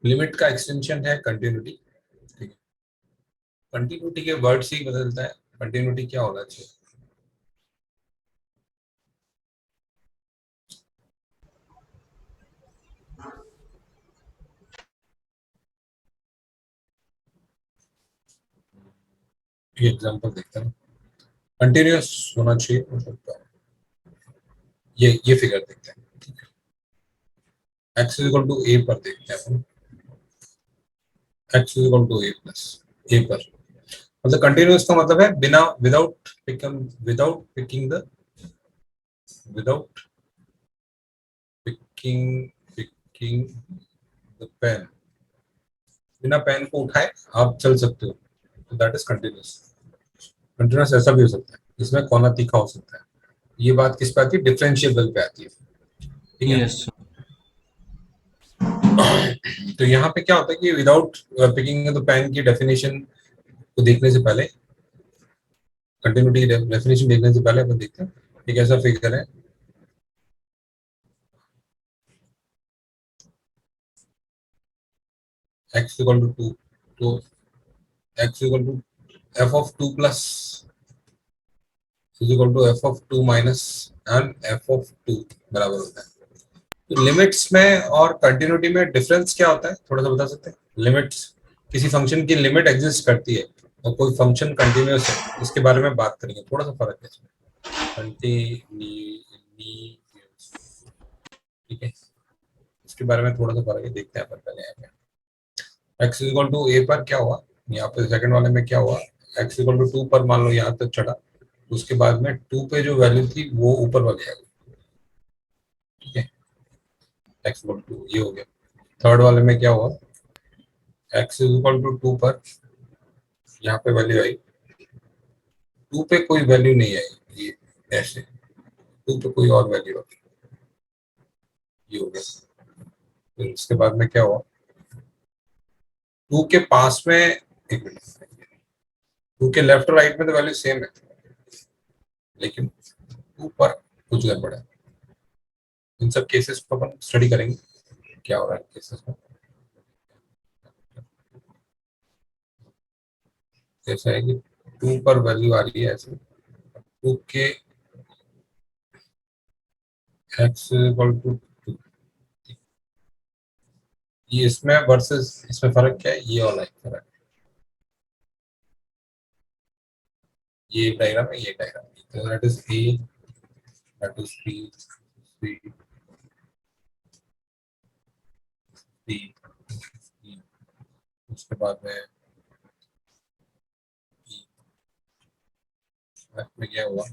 Limit का extension है continuity. ठीक है, कंटिन्यूटी के वर्ड से ही बदलता है। कंटिन्यूटी क्या होना चाहिए? एग्जांपल देखते हैं। कंटिन्यूअस होना चाहिए, मतलब ये फिगर देखते हैं। x इक्वल टू ए पर देखते हैं। x equal to a plus a पर, मतलब कंटिन्यूअस का मतलब है बिना, without picking the, without picking picking the pen, बिना पेन को उठाए आप चल सकते हो, तो दैट इज कंटिन्यूअस। कंटिन्यूअस ऐसा भी हो सकता है, इसमें कोना तीखा हो सकता है। ये बात किस पे आती है? डिफरेंशिएबल पे आती है। ठीक है। यस तो यहाँ पे क्या होता है कि विदाउट पिकिंग द पेन की डेफिनेशन को देखने से पहले, कंटिन्यूटी की डेफिनेशन देखने से पहले अपन देखते हैं एक ऐसा फिगर है। x इक्वल टू 2, तो x equal to f of 2 plus is equal to f of 2 minus and f of 2 बराबर होता है। तो लिमिट्स में और कंटिन्यूटी में डिफरेंस क्या होता है, थोड़ा सा बता सकते हैं? लिमिट्स, किसी फंक्शन की लिमिट एग्जिस्ट करती है और कोई फंक्शन कंटिन्यूअस है, इसके बारे में बात करेंगे। थोड़ा सा फर्क है इसमें, कंटिन्यूअस। ठीक है, इसके बारे में थोड़ा सा फर्क है, देखते हैं अपन पहले यहाँ पे। x इक्वल टू ए पर क्या हुआ, यहाँ पे सेकंड वाले में क्या हुआ? x इक्वल टू 2 पर मान लो यहाँ तक चढ़ा, उसके बाद में 2 पे जो वैल्यू थी वो ऊपर वाली आ गई। ठीक है, x इक्वल टू ये हो गया। थर्ड वाले में क्या हुआ? x इक्वल टू 2 पर यहाँ पे वैल्यू आई, 2 पे कोई वैल्यू नहीं आई, ये ऐसे 2 पे कोई और वैल्यू आई, ये हो गया। फिर उसके बाद में क्या हुआ? 2 के पास में, एक मिनट, 2 के लेफ्ट और राइट में तो वैल्यू सेम है, लेकिन 2 पर कुछ गड़बड़ है। इन सब केसेस को अपन स्टडी करेंगे क्या हो रहा है केसेस में। जैसा है कि 2 पर वैल्यू आ रही है ऐसे, 2 के x इक्वल टू, ये इसमें वर्सेस इसमें फर्क क्या है? ये वाला एक फर्क है, ये डायग्राम है, ये डायग्राम, तो that is a, that is b, c, d, e. उसके बाद में में क्या हुआ?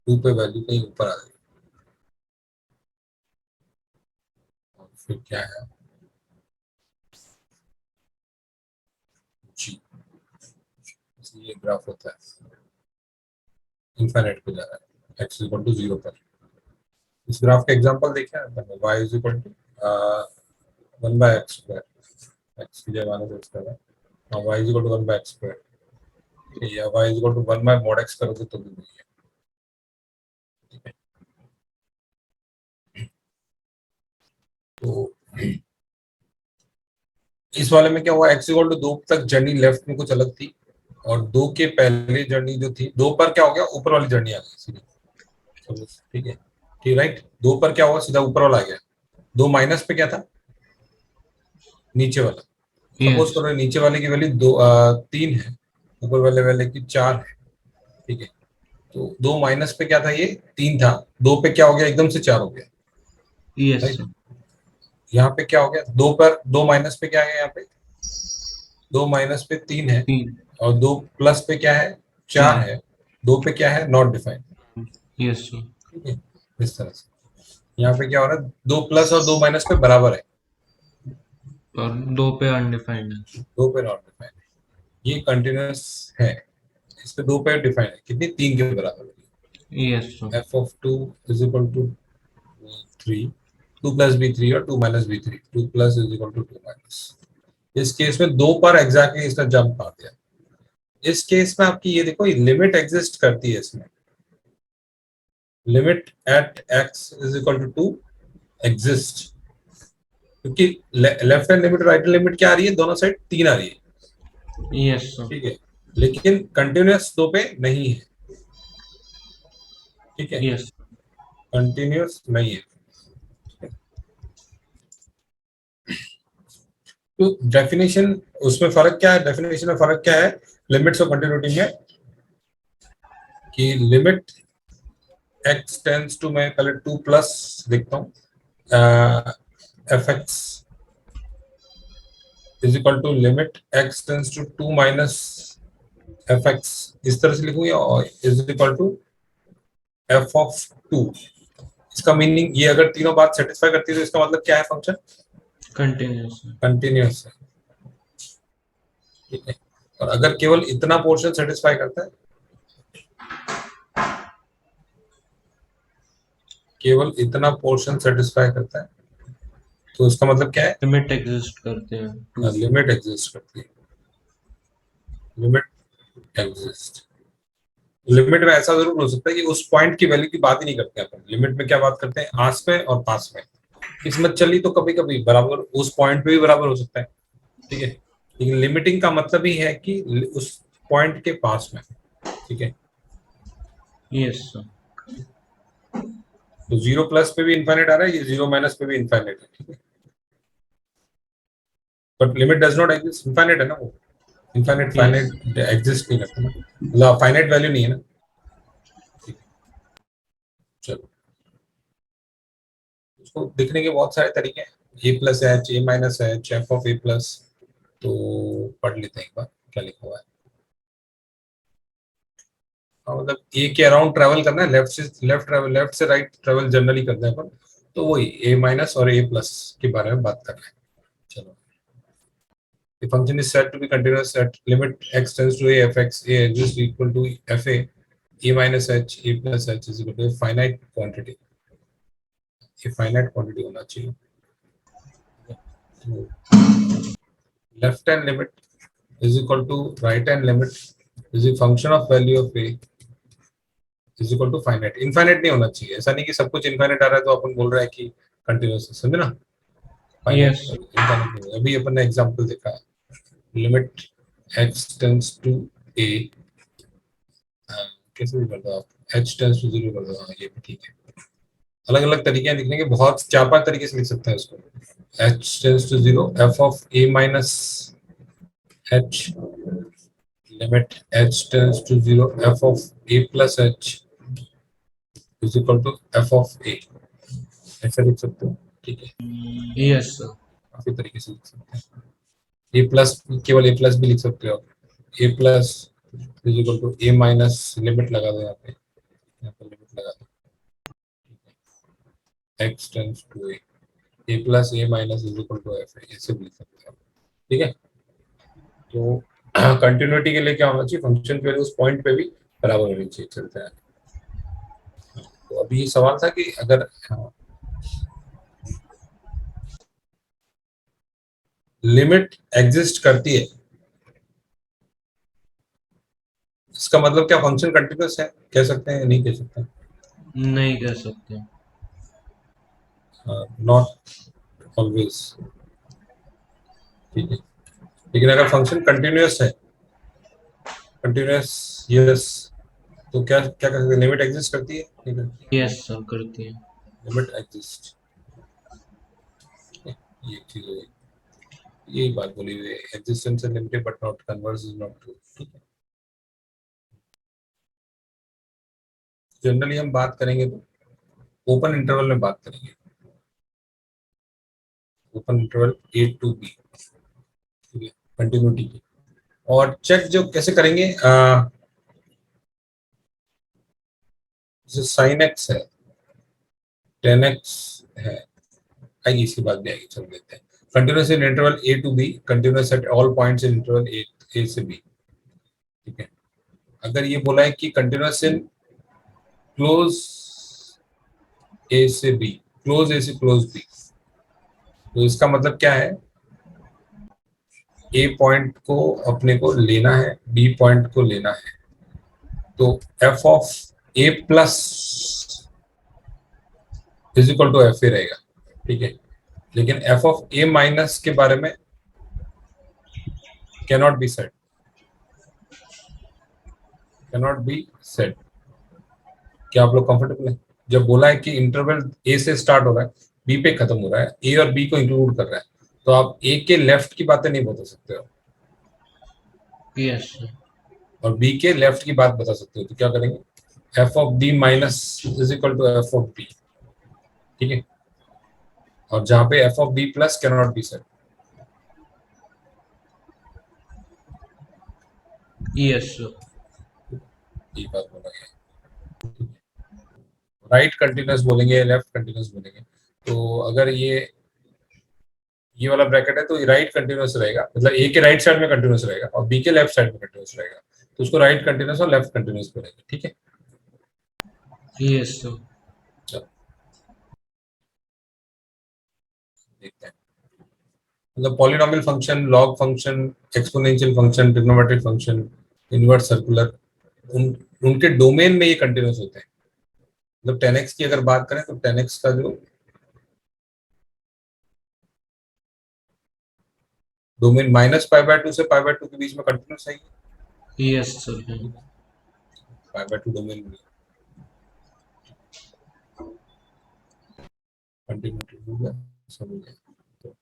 2 पे वैल्यू कहीं ऊपर आ गई, और फिर क्या है? जी, ये ग्राफ होता है, इनफाइनाइट पे जा रहा है x इक्वल टू 0 पर। इस ग्राफ का एग्जांपल देखें अपन, y is equal to 1/x², x की जगह माइनस x कर रहा है, y is equal to 1/x², या y is equal to 1/mod x करोगे तो भी वही है। ठीक है, तो इस वाले में क्या हुआ? x इक्वल टू 2 तक जर्नी लेफ्ट में कुछ अलग थी, और 2 के पहले जर्नी जो थी, 2 पर क्या हो गया? ऊपर वाली जर्नी आ गई सीधी। चलो, ठीक है, ठीक, राइट। 2 पर क्या हुआ? सीधा ऊपर वाला आ गया। 2 माइनस पे क्या था? नीचे वाला। सपोज यस करो नीचे वाले की वैल्यू 3 है, ऊपर वाले वाले की 4 है। ठीक है, तो 2 माइनस पे क्या था? ये 3 था, 2 पे क्या हो गया? एकदम से 4 हो गया, यस राइट। यहाँ पे क्या हो गया? 2 पर 2 माइनस पे क्या है? यहाँ पे 2 माइनस पे 3 है, तीन और 2 प्लस पे क्या है? 4 चार है। 2 पे क्या है? Not defined. यस ठीक है, इस तरह से यहाँ पे क्या हो रहा है? 2 प्लस और 2 माइनस पे बराबर है, और दो पे अनडिफाइंड है। 2 पे नॉट डिफाइंड है। ये कंटिन्यूअस है, इस पे 2 पे डिफाइंड है, कितनी? 3 के बराबर है। Yes f of 2 is equal to 3, 2 plus b3 और 2 minus b3, 2 plus is equal to 2 minus। इस केस में 2 पर एग्जैक्टली इसने जंप मार दिया। इस केस में आपकी ये देखो, लिमिट एग्जिस्ट करती है इसमें, limit at x is equal to 2 exist, क्योंकि left hand limit right hand limit क्या आ रही है, दोनों साइड 3 आ रही है, यस सर। ठीक है, लेकिन कंटिन्यूअस 2 पे नहीं है, ठीक है, यस। कंटिन्यूअस नहीं है। तो डेफिनेशन, उसमें फर्क क्या है, डेफिनेशन में फर्क क्या है लिमिट्स ऑफ कंटिन्यूटी में, कि लिमिट x टेंस टू, मैं पहले 2 प्लस लिखता हूँ, F x is equal to limit x tends to 2 minus F X, इस तरह से लिखूंगा, और is equal to F of 2। इसका मीनिंग ये, अगर तीनों बात सेटिस्फाई करती है तो इसका मतलब क्या है, फंक्शन कंटिन्यूस। कंटिन्यूअस है, ठीक है। और अगर केवल इतना पोर्शन सेटिस्फाई करता है, केवल इतना पोर्शन सेटिस्फाई करता है, तो इसका मतलब क्या है, लिमिट एग्जिस्ट करते हैं टू। लिमिट एग्जिस्ट करती है, लिमिट एग्जिस्ट। लिमिट में ऐसा जरूर हो सकता है कि उस पॉइंट की वैल्यू की बात ही नहीं करते अपन, लिमिट में क्या बात करते हैं, आस में और पास में। किस्मत चली तो कभी कभी बराबर उस पॉइंट पे भी बराबर हो सकता है, ठीक है, लेकिन लिमिटिंग का मतलब ही है कि उस पॉइंट के पास में, ठीक है। Yes sir. तो 0 प्लस पे भी इनफाइनाइट आ रहा है, ये 0 माइनस पे भी इनफाइनाइट है, ठीक है, but limit does not exist, infinite है ना वो, इनफाइनाइट यस। फाइनाइट एग्जिस्ट नहीं करता ना, मतलब फाइनाइट वैल्यू नहीं है ना, ठीक है। चलो, उसको दिखने के बहुत सारे तरीके हैं, a plus h, a minus h, f of A plus. तो पढ़ लेते हैं एक बार क्या लिखा हुआ है। मतलब ए के अराउंड ट्रेवल करना है, लेफ्ट से लेफ्ट ट्रेवल, लेफ्ट से राइट ट्रेवल जनरली करते हैं अपन, तो वही ए माइनस और ए प्लस के बारे में बात कर रहे हैं। चलो, the function is said to be continuous at limit x tends to a fx, a exists equal to fa, a minus h, a plus h is equal to a finite quantity, a finite quantity होना चाहिए। तो left hand limit is equal to right hand limit is a function of value of a is equal to finite, infinite नहीं होना चाहिए, ऐसा नहीं कि सब कुछ infinite आ रहा है तो अपन बोल रहे हैं कि continuous है, समझे ना, finite यस। infinite नहीं है। अभी अपन ने एग्जांपल देखा है, limit x tends to a, कैसे भी कर दो आप, h टेंस टू 0 कर दो, हाँ ये भी ठीक है। अलग अलग तरीके हैं लिखने के, बहुत 4-5 तरीके से लिख सकते हैं इसको, h tends to 0 f of a minus h, limit h tends to 0 f of a plus h is equal to f of a, ऐसे लिख सकते हो, ठीक है। Yes sir. काफी तरीके से लिख सकते हैं, a प्लस, केवल a प्लस भी लिख सकते हो, a plus is equal to a minus, limit लगा दो यहाँ पे लिमिट लगा दो, x tends to a plus a minus is equal to f, ऐसे भी लिख सकते हो, ठीक है। तो कंटिन्यूटी के लिए क्या होना चाहिए, फंक्शन की वैल्यू उस पॉइंट पे भी बराबर होनी चाहिए, चलता है। तो अभी सवाल था कि अगर लिमिट एग्जिस्ट करती है, इसका मतलब क्या फंक्शन कंटिन्यूअस है, कह सकते हैं या नहीं कह सकते, नहीं कह सकते। नॉट ऑलवेज, ठीक है। लेकिन अगर फंक्शन कंटिन्यूअस है, कंटिन्यूअस, यस, तो क्या क्या कर सकते हैं, लिमिट एग्जिस्ट करती है, नहीं करती, यस सर करती है। लिमिट एग्जिस्ट, ये चीज है, यही बात बोली हुई है, एग्जिस्टेंस है limited but not converse is not true, ठीक है। जनरली हम बात करेंगे तो ओपन इंटरवल में बात करेंगे, open interval A to B, ठीक है, कंटिन्यूटी की। और चेक जो कैसे करेंगे, जैसे साइन एक्स है, टेन एक्स है, आइए इसकी बात भी आएगी, चल देते हैं। Continuous in interval A to b, continuous at all points in interval a से बी, ठीक है। अगर ये बोला है कि कंटिन्यूस इन क्लोज ए से बी, क्लोज ए से क्लोज बी, तो इसका मतलब क्या है, ए पॉइंट को अपने को लेना है, बी पॉइंट को लेना है, तो F of A plus is equal to F A रहेगा, ठीक है। लेकिन एफ ऑफ ए माइनस के बारे में cannot be said, cannot be said. क्या आप लोग कंफर्टेबल है? जब बोला है कि इंटरवल ए से स्टार्ट हो रहा है, बी पे खत्म हो रहा है, ए और बी को इंक्लूड कर रहा है, तो आप ए के लेफ्ट की बातें नहीं बता सकते हो यस सर। और बी के लेफ्ट की बात बता सकते हो। तो क्या करेंगे, F of B minus is equal to F of B, ठीक है। और जहां पे F of B plus cannot be said. Yes sir. ये बात बोला गया। राइट कंटिन्यूस बोलेंगे, लेफ्ट कंटिन्यूस बोलेंगे। तो अगर ये वाला ब्रैकेट है तो राइट कंटिन्यूस रहेगा, मतलब ए के राइट साइड में कंटिन्यूस रहेगा और बी के लेफ्ट साइड में कंटिन्यूस रहेगा, तो उसको राइट कंटिन्यूस और लेफ्ट कंटिन्यूस बोलेंगे, ठीक है। Yes sir. चलो देखते हैं। मतलब polynomial function, log function, exponential function, trigonometric function, inverse circular, उन उनके डोमेन में ये कंटिन्यूस होते हैं। मतलब 10x की अगर बात करें तो 10x का जो डोमेन -π/2 से π/2 के बीच में कंटिन्यूस है, यस सर। π/2 डोमेन में कंटिन्यूटी होगा, समझ गए। तो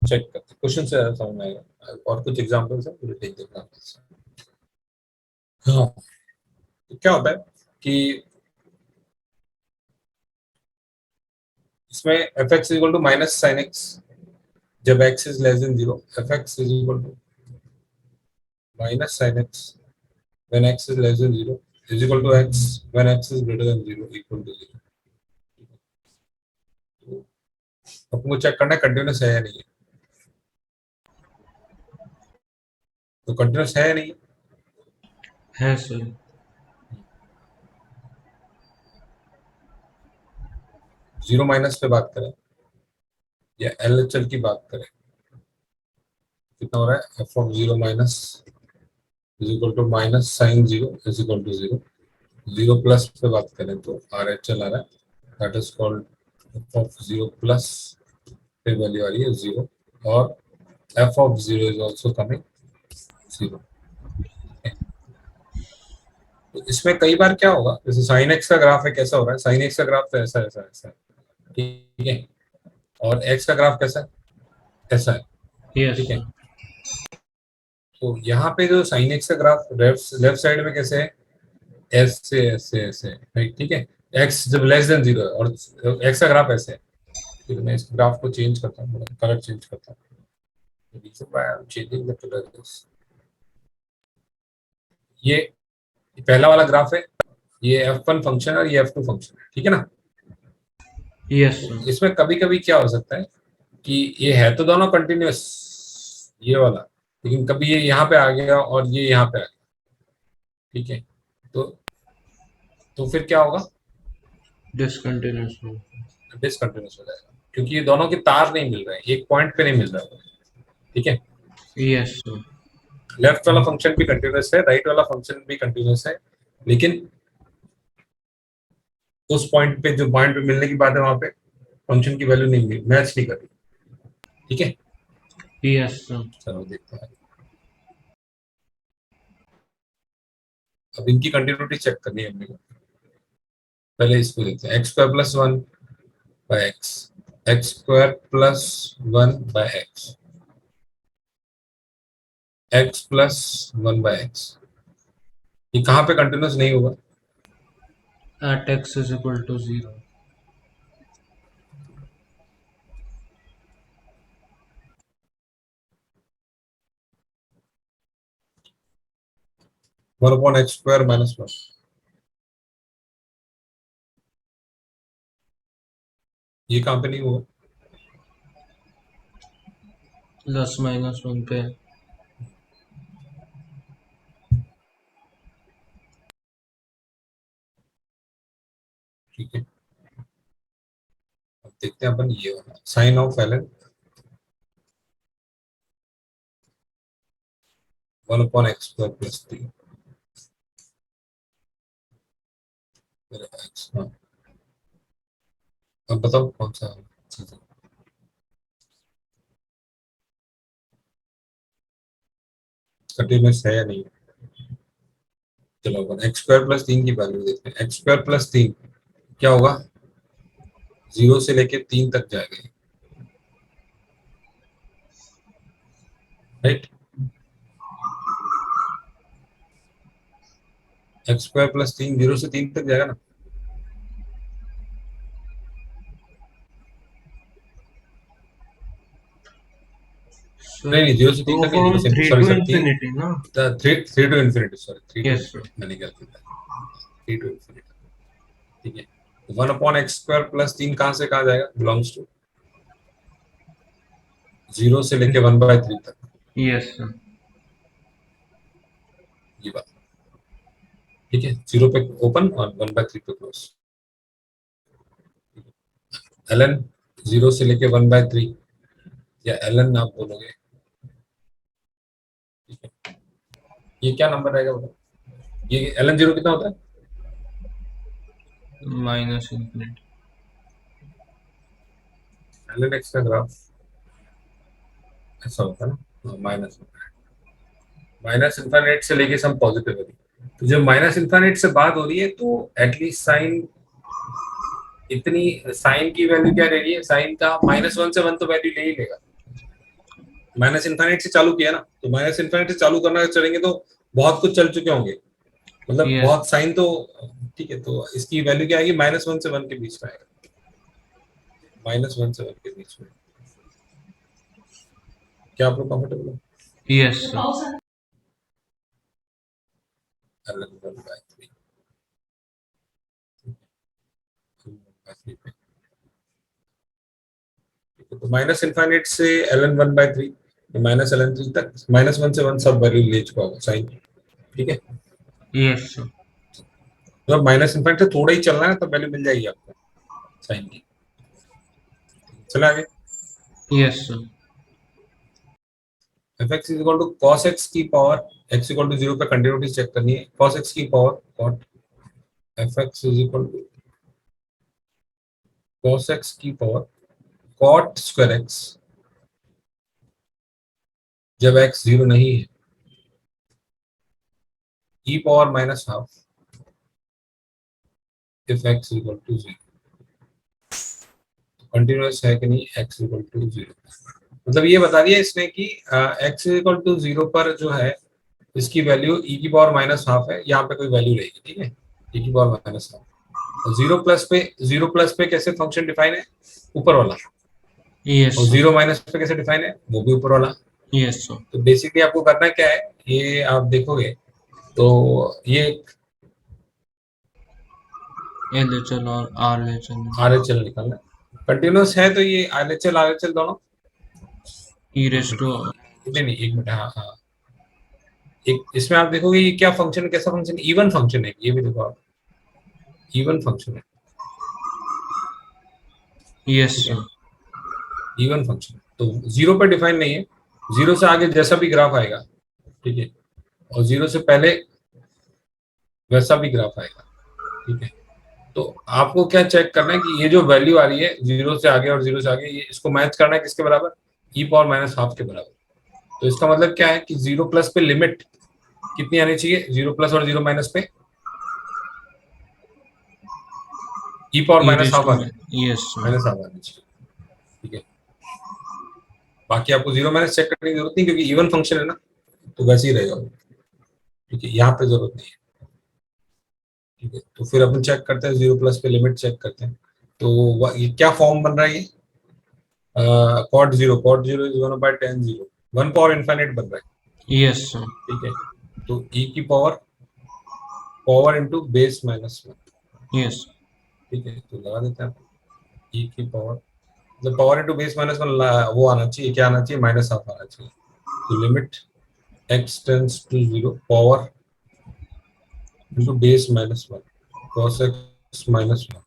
चेक करते क्वेश्चन से समझ में आएगा। और कुछ एग्जांपल्स है, मुझे देख देखना। हाँ, तो क्या होता है कि इसमें f x equal to minus sine x, जब x is less than zero, f x is equal to minus sine x when x is less than zero is equal to x when x is greater than zero equal to zero. तो आपको check करना है continuous है या नहीं है। तो continuous है या नहीं है? है सर। जीरो माइनस पे बात करें या एल एच एल की बात करें, कितना हो रहा है, F of zero minus is equal to minus sine zero is equal to zero. Zero plus पे बात करें तो आर एच एल आ रहा है, that is called F of zero plus, पे वैल्यू आ रही है जीरो, और F of zero is also coming zero. तो इसमें कई बार क्या होगा, जैसे साइन एक्स का ग्राफ है, कैसा हो रहा है, साइन एक्स का ग्राफ तो ऐसा ऐसा ऐसा है, ठीक है। और एक्स का ग्राफ कैसा है, ऐसा है, यस ठीक है। सर। तो यहाँ पे जो साइन एक्स का ग्राफ लेफ्ट लेफ्ट साइड में कैसे है, ऐसे ऐसे ऐसे, राइट, ठीक है। एक्स जब लेस देन जीरो है और एक्स का ग्राफ ऐसे है। फिर मैं इस ग्राफ को चेंज करता हूँ, कलर चेंज करता हूँ। The reason why I'm changing the color is, ये पहला वाला ग्राफ है, ये F1 फंक्शन है और ये F2 फंक्शन है, ठीक है ना। यस तो सर। इसमें कभी कभी क्या हो सकता है कि ये है तो दोनों कंटिन्यूस, ये वाला, लेकिन कभी ये यहाँ पे आ गया और ये यहाँ पे आ गया, ठीक है। तो फिर क्या होगा, डिसकंटिन्यूस। डिसकंटिन्यूस हो जाएगा, क्योंकि ये दोनों के तार नहीं मिल रहे हैं, एक पॉइंट पे नहीं मिल रहा है, ठीक है। Yes sir. लेफ्ट वाला फंक्शन भी कंटिन्यूस है, राइट वाला फंक्शन भी कंटिन्यूस है, लेकिन उस पॉइंट पे, जो पॉइंट पे मिलने की बात है, वहां पे फंक्शन की वैल्यू नहीं मिल, मैच नहीं कर रही, ठीक है। Yes sir. चलो देखते हैं, अब इनकी कंटिन्यूटी चेक करनी है हमने। पहले इसको देखते हैं, X square plus one by X, X square plus one by X, X plus one by X, ये कहाँ पे कंटिन्यूस नहीं होगा, at X is equal to 0। 1/x² - 1, ये कहाँ पे नहीं होगा, +-1 पे। ठीक है। अब देखते हैं अपन ये वाला sign of Elon 1/x² + 3, x, हाँ। अब बताओ कौन सा चीज है। कंटिन्यूस है या नहीं। चलो अपन एक्स स्क्वायर प्लस 3 की वैल्यू देखते हैं। एक्स स्क्वायर प्लस 3 क्या होगा, 0 से लेके 3 तक जाएगा, राइट। एक्स स्क्वायर प्लस 3 0 से 3 तक जाएगा ना। नहीं नहीं, 0 से 3 2 तक नहीं, 0 from से 3 सॉरी to सर 3, infinity, ना? 3 to infinity, sorry 3 to Yes, sir. Infinity मैंने क्या किया, 3 टू इन्फिनिटी, ठीक है। 1/x² प्लस 3 कहाँ से कहाँ जाएगा, बिलोंग्स टू 0 से लेके 1/3 तक, Yes, sir. ये बात, ठीक है। 0 पे ओपन और 1/3 पे क्लोज। ln 0 से लेके 1/3 या ln आप बोलोगे, ठीक है। ये क्या नंबर रहेगा बताओ, ये ln 0 कितना होता है, Minus infinity. ln x का ग्राफ ऐसा होता है ना, माइनस इन्फिनिट से लेके सम पॉजिटिव है। तो जब माइनस इन्फिनिट से बात हो रही है तो एटलीस्ट साइन, इतनी साइन की वैल्यू क्या रह रही है, साइन का -1 से 1 तो वैल्यू ले ही लेगा। माइनस इन्फिनिट से चालू किया ना, तो माइनस इन्फिनिट से चालू करना चलेंगे तो बहुत कुछ चल चुके होंगे, मतलब Yes. बहुत साइन तो, ठीक है। तो इसकी वैल्यू क्या आएगी, -1 से 1 के बीच में आएगा, -1 से 1 के बीच में। क्या आप लोग कंफर्टेबल हो, Yes, sir. ln 1/3 तो माइनस इन्फिनिट से ln 1/3 -ln 3 तक, -1 से 1 सब वैल्यू ले चुका होगा साइन, ठीक है। Yes, sir. मतलब माइनस इन्फिनिट से थोड़ा ही चलना है तब वैल्यू मिल जाएगी आपको साइन की। चला आगे, Yes, sir. fx is equal to cos x की पावर x इक्वल टू 0 पे कंटिन्यूटी चेक करनी है, cos x की power cot fx is equal to cos x की पावर cot स्क्वायर x जब x 0 नहीं है, e power -12 if x equal to 0। Continuous है कि नहीं, x इक्वल टू 0, मतलब ये बता दिया इसने कि x इक्वल टू 0 पर जो है इसकी वैल्यू e की पावर -12 है, यहाँ पे कोई वैल्यू रहेगी, ठीक है, e की पावर -12। और 0 प्लस पे कैसे फंक्शन डिफाइन है, ऊपर वाला, Yes, और sir. 0 माइनस पे कैसे डिफाइन है, वो भी ऊपर वाला। Yes, sir. तो बेसिकली आपको करना क्या है, ये आप देखोगे तो ये LHL और RHL. RHL निकलना है, कंटिन्यूस है तो ये RHL दोनों, E raised to. नहीं नहीं एक मिनट, हाँ हाँ, एक इसमें आप देखोगे ये क्या फंक्शन है, कैसा फंक्शन, इवन फंक्शन है, ये भी देखो आप, इवन फंक्शन है, Yes, ठीक है, sir. Even function. तो 0 पे डिफाइन नहीं है, 0 से आगे जैसा भी ग्राफ आएगा, ठीक है, और 0 से पहले वैसा भी ग्राफ आएगा, ठीक है। तो आपको क्या चेक करना है कि ये जो वैल्यू आ रही है 0 से आगे और 0 से आगे, ये इसको मैच करना है किसके बराबर, e पावर -12 के बराबर। तो इसका मतलब क्या है कि 0 प्लस पे लिमिट कितनी आनी चाहिए, 0 प्लस और 0 माइनस पे e power E raised -12 to. आनी, Yes, sir. -12 आनी चाहिए, ठीक है। बाकी आपको 0 माइनस चेक करने की जरूरत नहीं, क्योंकि इवन फंक्शन है ना, तो वैसे ही रहेगा, ठीक है, यहाँ पे जरूरत नहीं है, ठीक है। तो फिर अपन चेक करते हैं 0 प्लस पे लिमिट चेक करते हैं। तो ये क्या फॉर्म बन रहा है, ये cot 0 is 1/tan 0, 1 power infinite बन रहा है, Yes, sir. ठीक है। तो e की power power into base -1, Yes. ठीक है। तो लगा देते हैं e की पावर, मतलब पावर इंटू बेस -1 वो आना चाहिए, क्या आना चाहिए, -12 आना चाहिए। तो limit x tends to 0 power into base -1 cos x -1।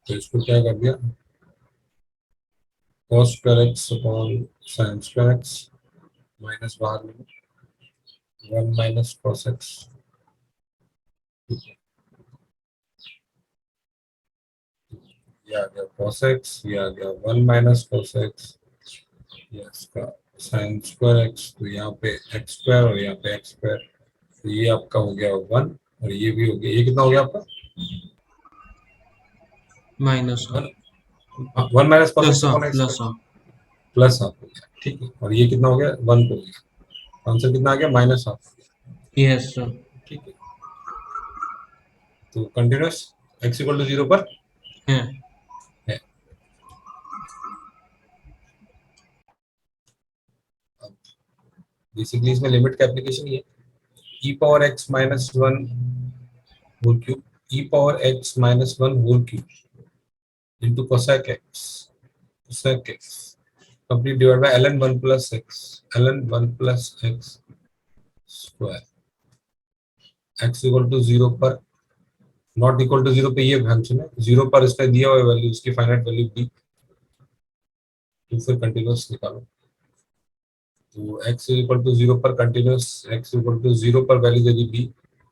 तो इसको क्या कर दिया, cos square x upon sin square x minus बाहर में 1 माइनस cos x, ये आ गया cos x, ये आ गया 1 माइनस cos x, ये इसका साइन स्क्वायर एक्स, तो यहाँ पे एक्स स्क्वायर और यहाँ पे एक्स स्क्वायर, तो ये आपका हो गया 1 और ये भी हो गया, ये कितना हो गया आपका minus half, 1 minus cos plus x half, upon x plus half. Plus half हो गया, ठीक है। और ये कितना हो गया 1 हो गया, आंसर कितना आ गया माइनस हाफ, यस सर। ठीक है। तो कंटिन्यूस एक्स इक्वल टू 0 पर है। है। बेसिकली इसमें लिमिट का एप्लीकेशन ये e power x minus 1 whole cube, e power x minus 1 whole cube into cosec x complete divided by ln 1 plus x ln 1 plus x square x equal to 0 पर, not equal to 0 पे ये function है, 0 पर इसका दिया हुआ value, इसकी finite value b, तो फिर कंटीन्यूअस निकालो। तो x इक्वल टू 0 पर कंटीन्यूअस, x इक्वल टू 0 पर वैल्यू दे दी b,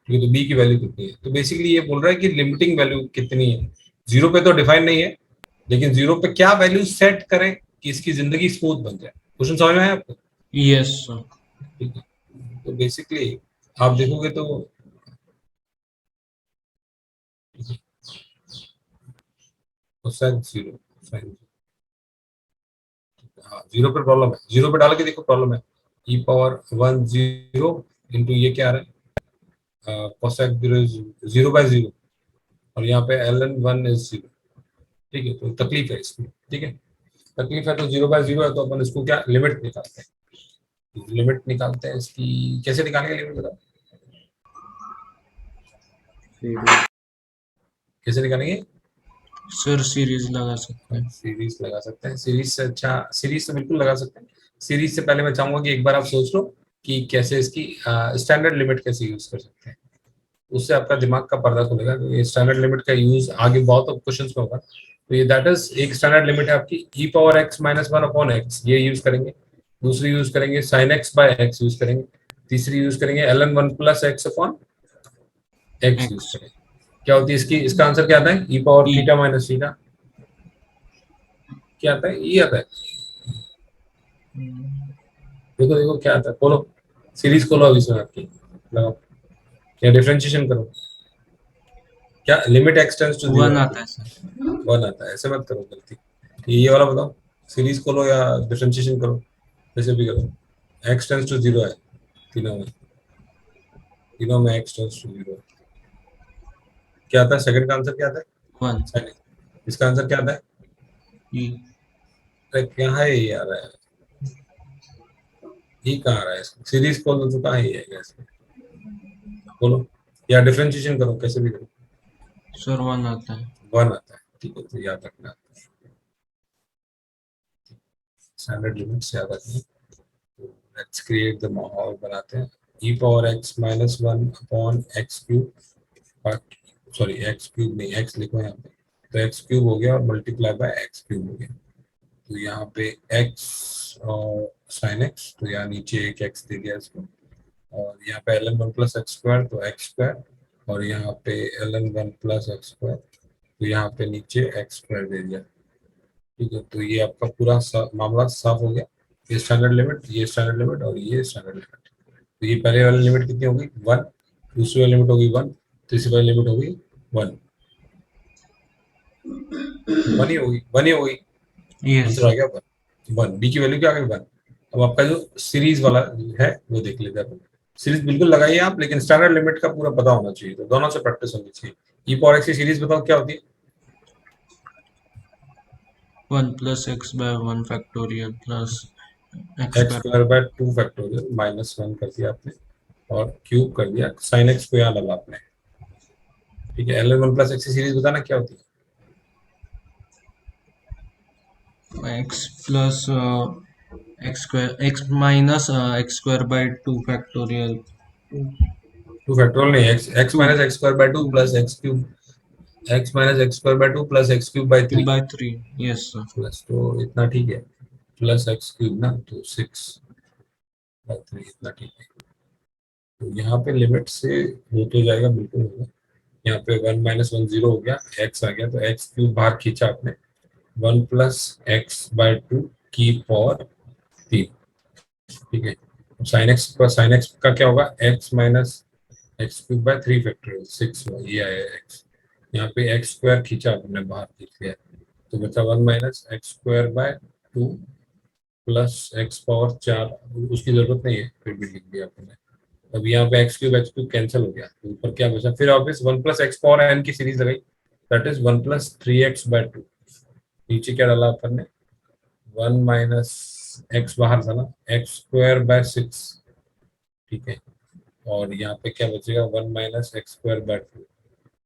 ठीक है। तो b की वैल्यू कितनी है, तो बेसिकली ये बोल रहा है कि लिमिटिंग वैल्यू कितनी है, 0 पे तो डिफाइन नहीं है, लेकिन 0 पे क्या वैल्यू सेट करें कि इसकी जिंदगी स्मूथ बन जाए। क्वेश्चन समझ में आया आपको, यस सर। ठीक है। तो बेसिकली आप देखोगे तो साइन 0 साइन, हाँ 0 पर प्रॉब्लम है, 0 पे डाल के देखो प्रॉब्लम है, e पावर 1 0 इंटू ये क्या आ रहा है कोसेक 0 बाय 0 और यहाँ पे ln 1 इज 0, ठीक है। तो तकलीफ है इसमें, ठीक है, तकलीफ है। तो 0 बाय 0 है तो अपन इसको क्या लिमिट निकालते हैं, लिमिट निकालते हैं इसकी, कैसे निकालेंगे लिमिट बताओ, कैसे निकालेंगे सर सीरीज लगा सकते हैं। सीरीज लगा सकते हैं, सीरीज से अच्छा, सीरीज से बिल्कुल लगा सकते हैं। सीरीज से पहले मैं चाहूंगा कि एक बार आप सोच लो कि कैसे इसकी स्टैंडर्ड लिमिट कैसे यूज कर सकते हैं, उससे आपका दिमाग का पर्दा खुलेगा। तो ये स्टैंडर्ड लिमिट का यूज आगे बहुत क्वेश्चंस में होगा। तो ये दैट इज एक स्टैंडर्ड लिमिट है आपकी e power x minus 1 upon X, ये यूज करेंगे। दूसरी यूज करेंगे sine x by x use करेंगे। तीसरी यूज करेंगे ln 1 plus X upon X use X. करेंगे। क्या होती है इसकी, इसका आंसर क्या आता है e पावर ई। थीटा माइनस थीटा, क्या आता है e आता है। देखो देखो क्या आता है, खोलो सीरीज खोलो अभी इसमें आपकी, लगाओ या डिफरेंशिएशन करो, क्या limit x tends to 0 one आती आता है सर। है, 1 आता है, ऐसे मत करो गलती। ये वाला बताओ, सीरीज खोलो या डिफरेंशिएशन करो, जैसे भी करो। एक्स टेंड्स टू 0 है तीनों में, तीनों में एक्स टेंड्स टू 0 है। क्या आता है सेकंड का आंसर, क्या आता है वन। साइन, इसका आंसर क्या आता है, ई। अरे क्या है ये यार, ये कहाँ आ रहा है, सीरीज खोल दो तो कहाँ ये है इसमें, खोलो या डिफरेंशिएशन करो, कैसे भी करो। सर वन आता है। 1 आता है, ठीक है। तो याद रखना, स्टैंडर्ड लिमिट्स याद रखना। तो लेट्स क्रिएट द माहौल बनाते हैं, e power x minus 1 upon x cube, sorry x cube नहीं, एक्स लिखो यहाँ पे, तो एक्स क्यूब हो गया और मल्टीप्लाई बाय एक्स क्यूब हो गया। तो यहाँ पे x और साइन एक्स, तो यहाँ नीचे एक x दे दिया इसको, और यहाँ पे ln 1 प्लस एक्स स्क्वायर तो एक्स स्क्वायर, और यहाँ पे ln 1 प्लस एक्स स्क्वायर, तो यहाँ पे नीचे एक्स स्क्वायर दे दिया, ठीक है। तो ये आपका पूरा मामला साफ हो गया, ये स्टैंडर्ड लिमिट, ये स्टैंडर्ड लिमिट और ये स्टैंडर्ड लिमिट। तो ये पहले वाली लिमिट कितनी होगी 1, दूसरी वाली लिमिट होगी 1, तीसरी वाली लिमिट होगी 1, 1 ही होगी, 1 ही होगी, यस आंसर आ सर। गया 1, 1 बी की वैल्यू क्या आ गई 1। अब आपका जो सीरीज वाला है वो देख लेते हैं अपन, सीरीज बिल्कुल लगाइए आप, लेकिन स्टैंडर्ड लिमिट का पूरा पता होना चाहिए, तो दोनों से प्रैक्टिस होनी चाहिए। ई पावर एक्स की सीरीज बताओ क्या होती है, one plus x by one factorial plus x X square. Square by 2 factorial minus 1 कर दिया आपने और क्यूब कर दिया, साइन एक्स को यहाँ लगा आपने, ठीक है। ln 1 प्लस एक्स की सीरीज बताना क्या होती x plus x square, x minus x square by two factorial. है, 2 फैक्टोरियल नहीं, x x two minus x square by 2 two plus x cube, x minus x square by 2 plus x cube by two 3 by three. Yes sir. Plus, तो इतना ठीक है, plus x cube ना, तो 6 bye 3 इतना ठीक है। तो यहाँ पे लिमिट से हो तो जाएगा, बिल्कुल होगा। यहाँ पे 1 माइनस 1 0 हो गया, एक्स आ गया, तो एक्स क्यूब बाहर खींचा आपने, 1 प्लस एक्स बाय 2 की पावर 3, ठीक है, साइन एक्स का क्या होगा, x minus x cube bye 3 factorial 6, ये आया एक्स। यहाँ पे एक्स स्क्वायर खींचा आपने बाहर खींच लिया, तो बचा 1 minus x square by 2 plus x power 4, उसकी जरूरत नहीं है फिर भी लिख दिया आपने। अब यहाँ पे एक्स क्यूब कैंसिल हो गया, तो ऊपर क्या बचा, फिर obvious 1 plus x power n की सीरीज लगाई, that is 1 plus 3x by 2। नीचे क्या डाला अपन ने, 1 माइनस एक्स बाहर था ना, एक्स स्क्वायर बाय 6, ठीक है। और यहाँ पे क्या बचेगा, 1 माइनस एक्स स्क्वायर बाय 2।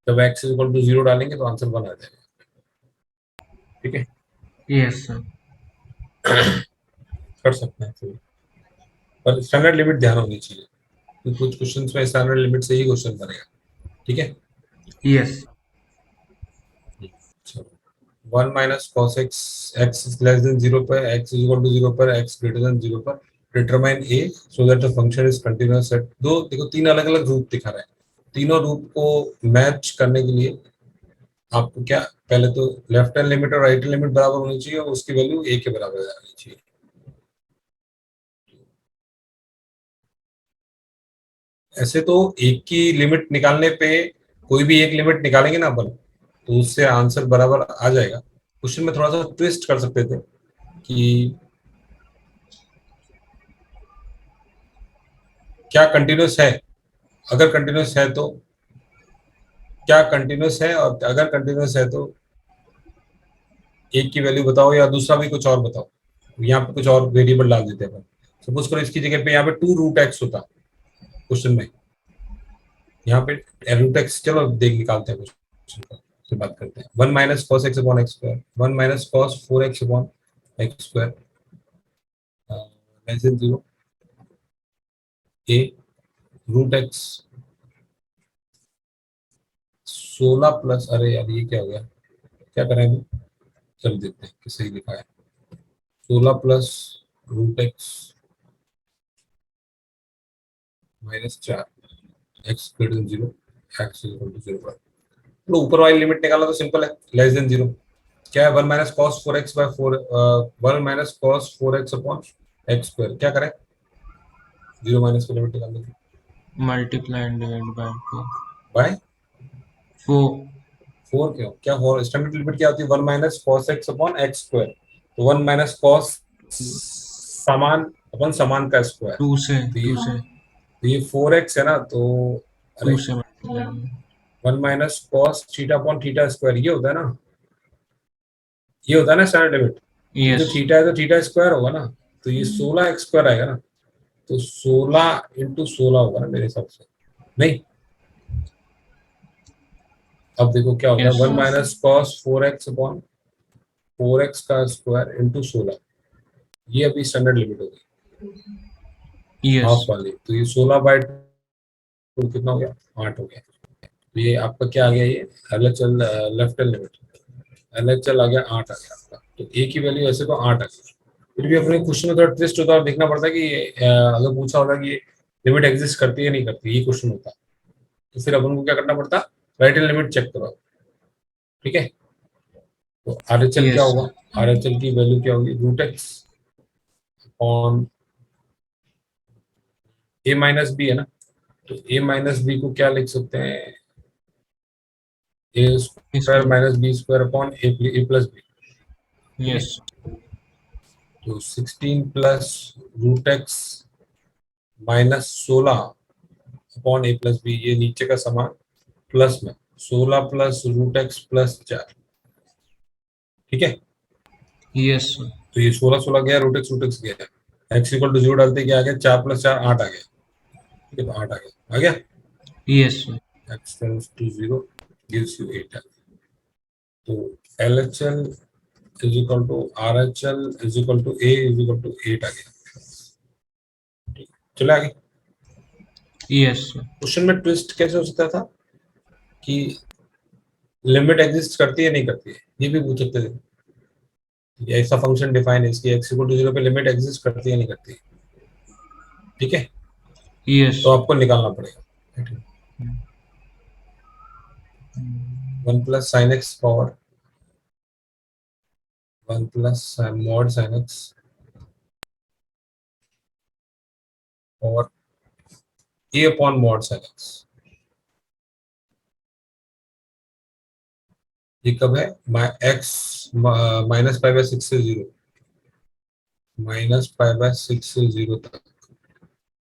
जब एक्स इक्वल टू 0 डालेंगे तो आंसर 1 आ जाएगा, ठीक है। Yes sir. कर सकते हैं फिर, पर स्टैंडर्ड लिमिट ध्यान होनी चाहिए, क्योंकि कुछ क्वेश्चंस में स्टैंडर्ड लिमिट से ही क्वेश्चन बनेगा, ठीक है। यस। चलो, 1 minus cos x, x less than 0 पर, एक्स इज इक्वल टू 0 पर, एक्स ग्रेटर देन 0 पर determine a so that the function is continuous at, दो देखो तीन अलग अलग रूप दिखा रहे हैं, तीनों रूप को मैच करने के लिए आपको क्या, पहले तो लेफ्ट हैंड लिमिट और राइट हैंड लिमिट बराबर होनी चाहिए और उसकी वैल्यू ए के बराबर आनी चाहिए। ऐसे तो एक की लिमिट निकालने पे, कोई भी एक लिमिट निकालेंगे ना अपन, तो उससे आंसर बराबर आ जाएगा। क्वेश्चन में थोड़ा सा ट्विस्ट कर सकते थे कि क्या कंटिन्यूस है, अगर कंटिन्यूस है तो क्या कंटिन्यूस है, और अगर कंटिन्यूस है तो एक की वैल्यू बताओ या दूसरा भी कुछ और बताओ। यहाँ पे कुछ और वेरिएबल डाल देते हैं, सपोज करो इसकी जगह पे यहाँ पे 2 रूट एक्स होता क्वेश्चन में, यहाँ पे रूट एक्स, चलो देख निकालते हैं क्वेश्चन का, फिर बात करते हैं। 1 minus cos x upon x square, 1 minus cos 4x upon x square less than 0, ए रूट एक्स 16 प्लस, अरे यार ये क्या हो गया, क्या करें अभी, चल देते हैं कि सही लिखा है, 16 plus root x minus 4, x greater than 0, x equal to 0 पर, तो ऊपर वाली लिमिट निकाला तो सिंपल है, लेस देन 0 क्या है, 1 minus cos 4x by 4, 1 minus cos 4x upon x square, क्या करें, 0 माइनस की लिमिट निकालने की, multiply and divide by 4। By 4। 4 क्यों, क्या हो, स्टैंडर्ड लिमिट क्या होती है, 1 minus cos x upon x square, तो 1 माइनस कॉस समान अपन समान का स्क्वायर, 2 से तो 2 से तो ये 4x है ना, तो 2 अरे से multiply. 1 minus cos theta upon theta square, ये होता है ना, ये होता है ना स्टैंडर्ड लिमिट, ये तो यस। थीटा है तो थीटा स्क्वायर होगा ना, तो ये 16 एक्स स्क्वायर आएगा ना, तो 16 इंटू 16 होगा ना मेरे हिसाब से, नहीं, अब देखो क्या होता है, yes. 1 minus cos 4x upon 4x का स्क्वायर इंटू 16, ये अभी स्टैंडर्ड लिमिट होगी यस। हाफ वाली, तो ये 16 बाय 2 कितना हो गया, 8 हो गया, तो ये आपका क्या आ गया, ये LHL left hand limit, LHL आ गया 8 आ गया आपका, तो ए की वैल्यू ऐसे तो 8 आ गई। फिर भी अपने क्वेश्चन में थोड़ा ट्विस्ट होता है, देखना पड़ता है कि अगर पूछा होता कि लिमिट एग्जिस्ट करती है नहीं करती, ये क्वेश्चन होता, तो फिर अपन को क्या करना पड़ता, राइट हैंड लिमिट चेक करो, ठीक है। तो RHL क्या यस। होगा, RHL की वैल्यू क्या होगी, रूट एक्स अपॉन ए माइनस बी है ना, तो ए माइनस बी को क्या लिख सकते हैं, ए इसको। Square minus b square upon a plus b, ठीक है। यस। तो 16 plus root x minus 16 upon a plus b, ये नीचे का समान प्लस में 16 प्लस रूट एक्स प्लस 4, ठीक है। यस। तो ये 16 16 गया, रूट एक्स गया, एक्स इक्वल टू 0 डालते क्या आ गया, 4 प्लस 4 8 आ गया, ठीक है, तो 8 आ गया, yes. X tends to 0 gives you 8, तो LHL is equal to RHL is equal to A is equal to 8 आ गया, चले आगे। यस। क्वेश्चन में ट्विस्ट कैसे हो सकता था कि लिमिट एग्जिस्ट करती है नहीं करती है, ये भी पूछ सकते थे, ये ऐसा फंक्शन डिफाइन है इसकी, एक्स इक्वल टू 0 पे लिमिट एग्जिस्ट करती है नहीं करती है, ठीक है, यस। तो आपको निकालना पड़ेगा, 1 plus sine x power 1 plus mod sine x और a upon mod sine x. ये कब है? X minus pi by six से zero, minus pi by six से जीरो तक।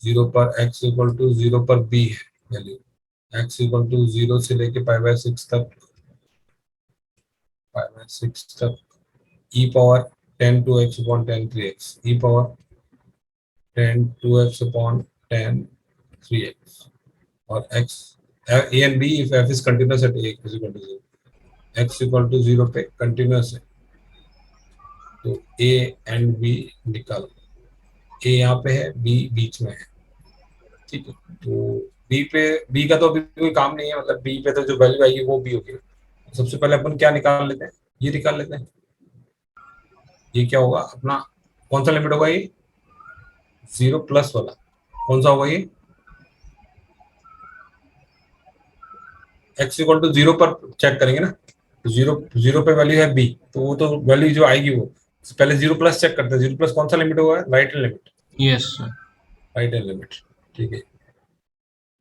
जीरो पर एक्स इक्वल टू जीरो पर बी है value, x equal to zero से लेके पाई बाय सिक्स तक, पाई बाय सिक्स तक e power tan two x upon tan three x, e power tan two x upon tan three x. और x a and b if f is continuous at a is equal to zero, x equal to zero पे continuous है तो ए and B निकालो। ए यहाँ पे है, B बीच में है, ठीक है। तो बी पे, बी का तो अभी कोई काम नहीं है, मतलब बी पे तो जो वैल्यू आएगी वो बी होगी। सबसे पहले अपन क्या निकाल लेते हैं, ये निकाल लेते हैं। ये क्या होगा अपना, कौन सा लिमिट होगा ये? जीरो प्लस वाला कौन सा होगा ये? एक्स इक्वल टू जीरो पर चेक करेंगे ना, तो जीरो जीरो पे वैल्यू है बी, तो वो तो वैल्यू जो आएगी वो पहले जीरो प्लस चेक करते हैं। जीरो प्लस कौन सा लिमिट होगा? Right hand limit, yes sir. Right hand limit, ठीक है।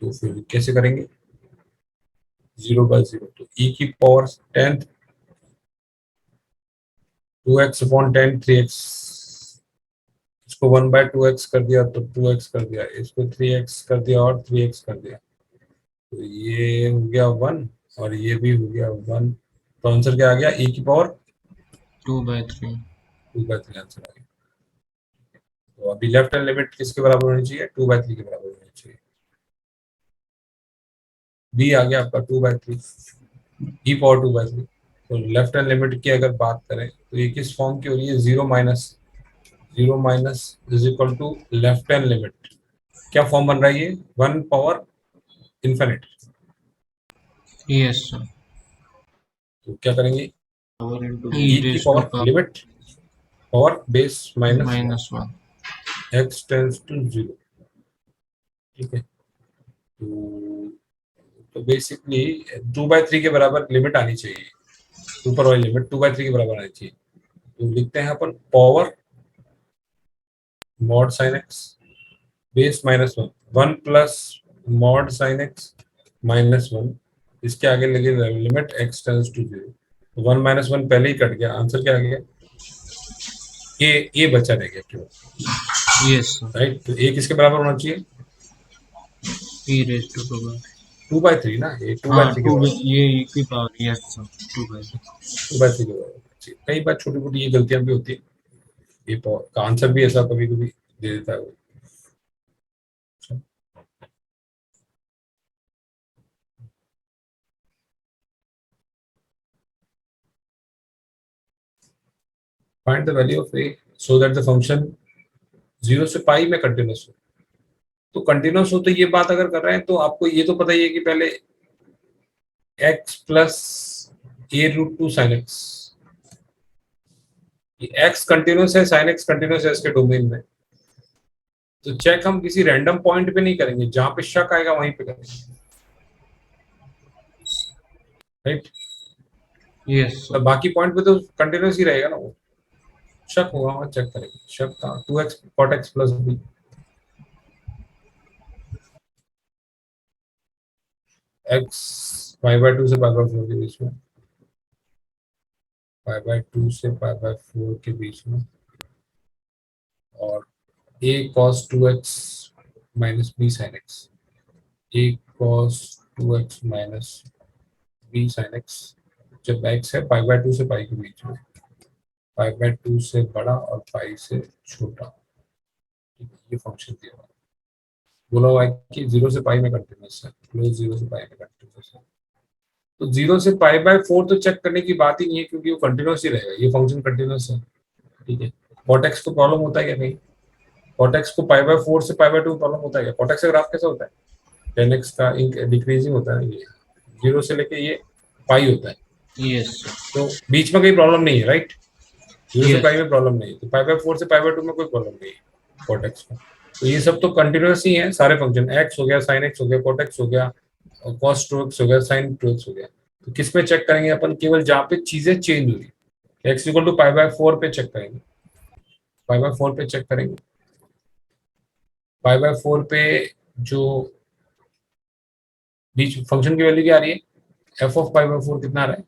तो फिर कैसे करेंगे? जीरो बाय जीरो, तो ई की power tenth two x upon tan three x, इसको वन बाय टू एक्स कर दिया तो टू एक्स कर दिया, इसको थ्री एक्स कर दिया और थ्री एक्स कर दिया, तो ये हो गया वन और ये भी हो गया वन। तो आंसर क्या आ गया? ई की power 2/3। Two by three answer आ गया। तो अभी लेफ्ट हैंड लिमिट किसके बराबर होनी चाहिए? टू बाय थ्री के बराबर होनी चाहिए। बी आ गया आपका two by three, e power two by three. तो लेफ्ट हैंड लिमिट की अगर बात करें तो ये किस फॉर्म की हो रही है? Zero minus is equal to left hand limit. क्या फॉर्म बन रहा है ये? One power infinite. Yes sir. तो क्या करेंगे? ई ई की raise to power limit power base minus one, minus one. X tends to zero, ठीक है। तो बेसिकली टू बाय थ्री के बराबर लिमिट आनी चाहिए, ऊपर वाली लिमिट टू बाय थ्री के बराबर आनी चाहिए। तो लिखते हैं अपन power mod sine x base minus one, one plus mod sine x minus one, इसके आगे लगे limit x tends to zero. One minus one पहले ही कट गया, आंसर क्या आ गया? ए बचा रह गया केवल, यस सर। राइट। तो ए किसके बराबर होना चाहिए? E raise to power. Two by three ना, ये टू बाय हाँ थ्री के टू, बराबर, ये ई की power, yes sir, 2/3। Two by three के बराबर होना चाहिए। कई बार छोटी मोटी ये गलतियां भी होती है, ये पावर का आंसर भी ऐसा कभी कभी दे देता है वो। Find the value of A so that the function zero से पाई में कंटिन्यूस हो। तो कंटिन्यूस हो तो ये बात अगर कर रहे हैं तो आपको ये तो पता ही है कि पहले x plus a root two sine x, x continuous है, साइन एक्स कंटिन्यूस है इसके डोमेन में। तो चेक हम किसी रैंडम पॉइंट पे नहीं करेंगे, जहां पे शक आएगा वहीं पे करेंगे, राइट। यस तो सर। बाकी पॉइंट पे तो कंटिन्यूस ही रहेगा ना वो, शक होगा वहां चेक करेंगे। शक था two x cot x plus b, x pi by two से पाई बाय फोर के बीच में, पाई बाय टू से पाई बाय फोर के बीच में, और a cos 2x minus b sine x, a cos 2x minus b sine x, जब x है pi by two से पाई के बीच में, पाई बाय टू से बड़ा और पाई से छोटा, ठीक है, ये फंक्शन दिया हुआ है। बोला हुआ है कि जीरो से पाई में कंटिन्यूस है, क्लोज जीरो से पाई में कंटिन्यूस है। तो जीरो से पाई बाय फोर तो चेक करने की बात ही नहीं है, क्योंकि वो कंटिन्यूस ही रहेगा, ये फंक्शन कंटिन्यूस है, ठीक है। कॉट एक्स को प्रॉब्लम होता है क्या? नहीं। कॉट एक्स को पाई बाय फोर से पाई बाय टू प्रॉब्लम होता है क्या? कॉट एक्स का ग्राफ कैसा होता है? 10x का डिक्रीजिंग होता है, ये जीरो से लेके ये पाई होता है, यस तो बीच में कोई प्रॉब्लम नहीं है, राइट। जीरो से यस पाई में प्रॉब्लम नहीं है, तो पाई बाय फोर से पाई बाय टू में कोई प्रॉब्लम नहीं है कॉट एक्स का। तो ये सब तो कंटिन्यूस ही है सारे फंक्शन, एक्स हो गया, साइन एक्स हो गया, कॉट एक्स हो गया, कॉस टू एक्स हो गया, साइन टू एक्स हो गया। तो किस पे चेक करेंगे अपन? केवल जहाँ पे चीजें चेंज हो रही है, x equal to pi by four पे चेक करेंगे, पाई बाय फोर पे चेक करेंगे, पाई बाय 4 पे जो बीच फंक्शन की वैल्यू क्या आ रही है, एफ ऑफ पाई बाय 4 कितना आ रहा है,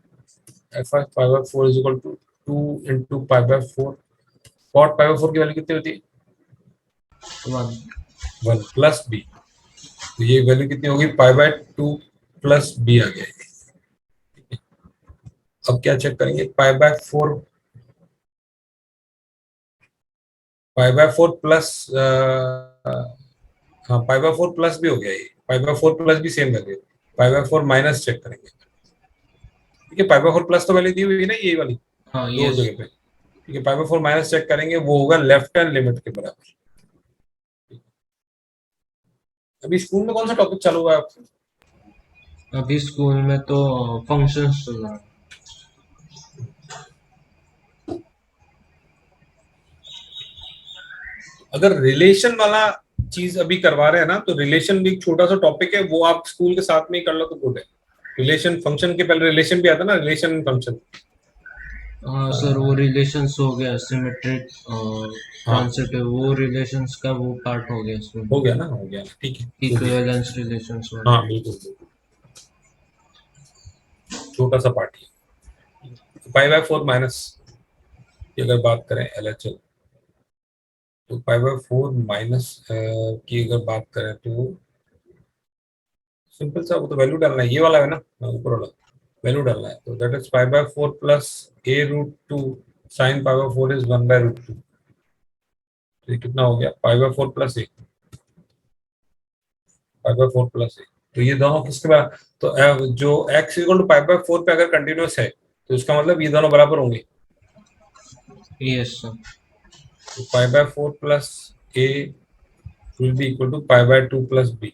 F of pi by 4 is equal to 2 into pi by 4, cot pi by 4 की वैल्यू कितनी होती है, 1। 1 प्लस बी, तो ये वैल्यू कितनी होगी, पाई बाय 2 प्लस बी आ गया है। अब क्या चेक करेंगे, पाई बाय 4 प्लस, हाँ पाई बाय 4 प्लस भी हो गया, ये पाई बाय 4 प्लस भी same value, pi by 4 minus check करेंगे, ठीक है, पाई बाय 4 प्लस तो वैल्यू दी हुई है ना ये वाली हाँ, दो यस। जगह पे, ठीक है, पाई बाय 4 माइनस चेक करेंगे, वो होगा लेफ्ट हैंड लिमिट के बराबर। अभी स्कूल में कौन सा टॉपिक चालू हुआ है आपका, अभी स्कूल में तो फंक्शंस चल रहा है। अगर रिलेशन वाला चीज अभी करवा रहे हैं ना, तो रिलेशन भी एक छोटा सा टॉपिक है, वो आप स्कूल के साथ में ही कर लो तो गुड है। रिलेशन फंक्शन के पहले रिलेशन भी आता ना, रिलेशन एंड फंक्शन। सर वो रिलेशंस हो गया, सिमेट्रिक हाँ कॉन्सेप्ट है, वो रिलेशंस का वो पार्ट हो गया इसमें। हो गया ना, हो गया, ठीक है जो भी है। इक्विवेलेंस रिलेशंस वाला। हाँ बिल्कुल बिल्कुल, छोटा सा पार्ट है। पाई बाय 4 माइनस की अगर बात करें एलएचएल, तो पाई बाय 4 माइनस की अगर बात करें तो सिंपल सा, वो तो वैल्यू डालना है, ये वाला है ना, ऊपर वाला वैल्यू डालना है, तो that is pi by 4 plus a root 2 sine pi by 4 is 1 by root 2, तो ये कितना हो गया, pi by 4 plus a, pi by 4 plus a, तो ये दोनों किसके बराबर, तो जो x equal to pi by 4 पे अगर कंटिन्यूअस है, तो इसका मतलब ये दोनों बराबर होंगे, यस सर। तो pi by 4 plus a will be equal to pi by 2 plus b,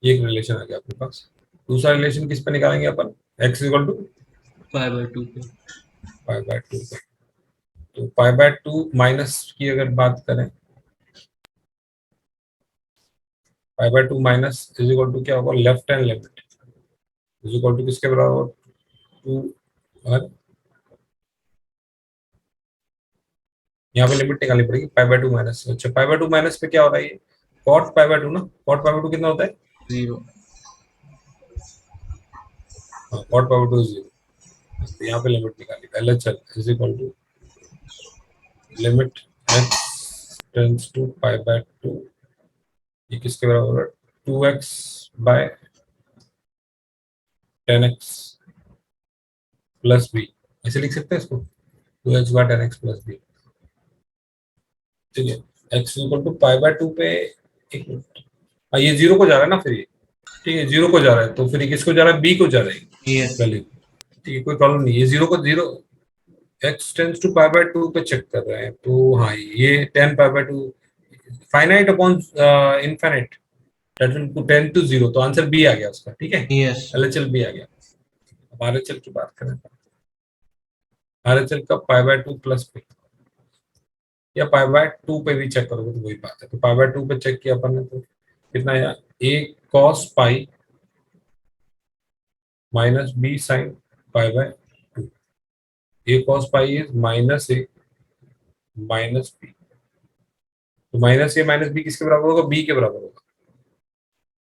ये एक रिलेशन आ गया आपके पास। दूसरा रिलेशन किस पे निकालेंगे अपन, x इक्वल टू 5/2 पे। पाई बाय 2 पे, तो पाई बाय 2 माइनस की अगर बात करें, pi by 2 minus is equal to क्या होगा, left hand limit is equal to किसके बराबर, 2, और यहाँ पे लिमिट निकालनी पड़ेगी, पाई बाय 2 माइनस, अच्छा पाई बाय 2 माइनस पे क्या हो रहा है, ये कॉट पाई बाय 2 ना, कॉट पाई बाय 2 कितना होता है, 0। हाँ कॉट पाई बाय 2 0, तो यहाँ पे लिमिट निकाली, LHL is equal to limit x tends to pi by 2, ये किसके बराबर है, 2x bye 10x plus B, ऐसे लिख सकते हैं इसको, 2x bye 10x plus b, ठीक है, x equal to pi by 2 पे, एक मिनट, हाँ ये जीरो को जा रहा है ना, फिर ये ठीक है जीरो को जा रहा है, तो फिर ये किसको जा रहा है, बी को जा रहा है यस। वैल्यू, ठीक है कोई प्रॉब्लम नहीं, ये जीरो को zero, x tends to pi by 2 पे चेक कर रहे हैं, तो हाँ ये 10 pi by 2 finite upon infinite, that will to 10 to 0, तो आंसर बी आ गया उसका, ठीक है, यस। एलएचएल बी आ गया। अब आरएचएल की बात करें, आरएचएल का पाई बाय 2 प्लस पे या पाई बाय 2 पे भी चेक करोगे तो वही बात है, तो पाई बाय 2 पे चेक किया अपन ने, तो कितना आया, a cos pi minus b sine pi by 2, a cos pi is minus a minus b, तो माइनस ए माइनस बी किसके बराबर होगा, बी के बराबर होगा,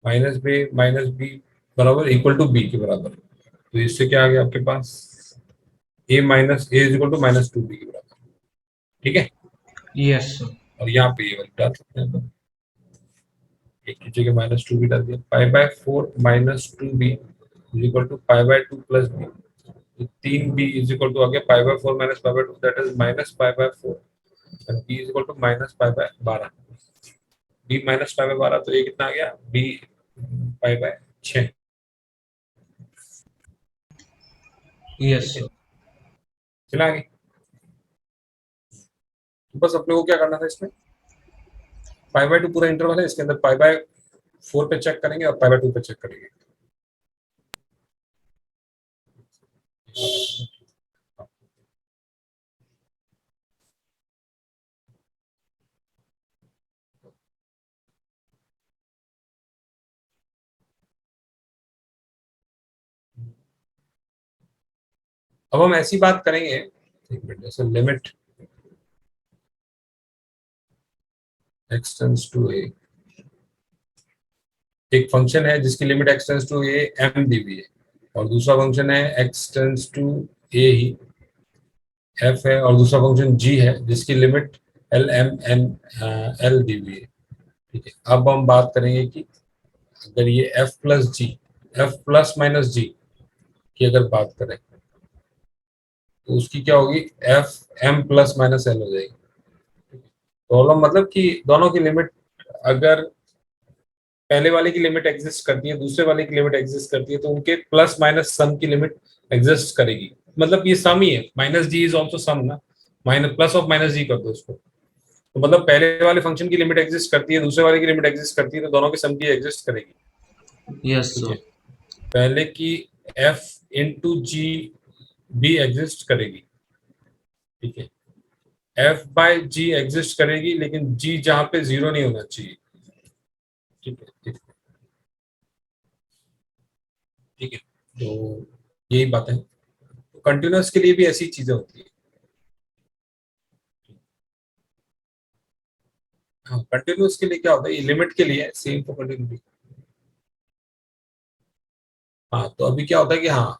माइनस बी बराबर इक्वल टू बी के बराबर, तो इससे क्या आ गया आपके पास, a minus a is equal to minus 2 b के बराबर, ठीक है, यस सर। और यहाँ पे ये वाली डाल सकते हैं अपन, एक की जगह माइनस 2 भी डाल दिया, pi by 4 minus 2 b is equal to pi by 2 plus b, तो 3 बी इज इक्वल टू आ गया pi by 4 minus pi by 2, that is minus pi by 4, and b is equal to minus pi by 12, b minus pi by 12, तो ये कितना आ गया, B pi by 6, yes ठीक है, sir. चला आगे, तो बस अपने को क्या करना था इसमें, पाई बाय 2 पूरा इंटरवल है, इसके अंदर पाई बाय 4 पे चेक करेंगे और पाई बाय 2 पे चेक करेंगे, अब हम ऐसी बात करेंगे, एक मिनट, जैसे limit x tends to a, एक फंक्शन है जिसकी limit x tends to a m दी हुई है, और दूसरा फंक्शन है x टेंड्स टू a ही f है, और दूसरा फंक्शन g है जिसकी limit l m n l दी हुई है। ठीक है, अब हम बात करेंगे कि अगर ये f प्लस जी, f प्लस माइनस जी की अगर बात करें तो उसकी क्या होगी, f m plus minus l हो जाएगी। प्रॉब्लम मतलब कि दोनों की लिमिट, अगर पहले वाले की लिमिट एग्जिस्ट करती है, दूसरे वाले की लिमिट एग्जिस्ट करती है, तो उनके प्लस माइनस सम की लिमिट एग्जिस्ट करेगी। मतलब ये सम ही है, minus g is also sum ना, minus plus of minus g कर दो उसको, तो मतलब पहले वाले फंक्शन की लिमिट एग्जिस्ट करती है, दूसरे वाले की लिमिट एग्जिस्ट करती है, तो दोनों की सम की एग्जिस्ट करेगी। यस ठीक है, सर। पहले की f इंटू जी भी एग्जिस्ट करेगी। ठीक है, f बाय जी एग्जिस्ट करेगी, लेकिन g जहां पे जीरो नहीं होना चाहिए। ठीक है, ठीक है, तो यही बात है। तो कंटिन्यूअस के लिए भी ऐसी चीजें होती है। हाँ, कंटिन्यूअस के लिए क्या होता है, ये लिमिट के लिए सेम फॉर कंटिन्यूटी। हाँ, तो अभी क्या होता है कि हाँ,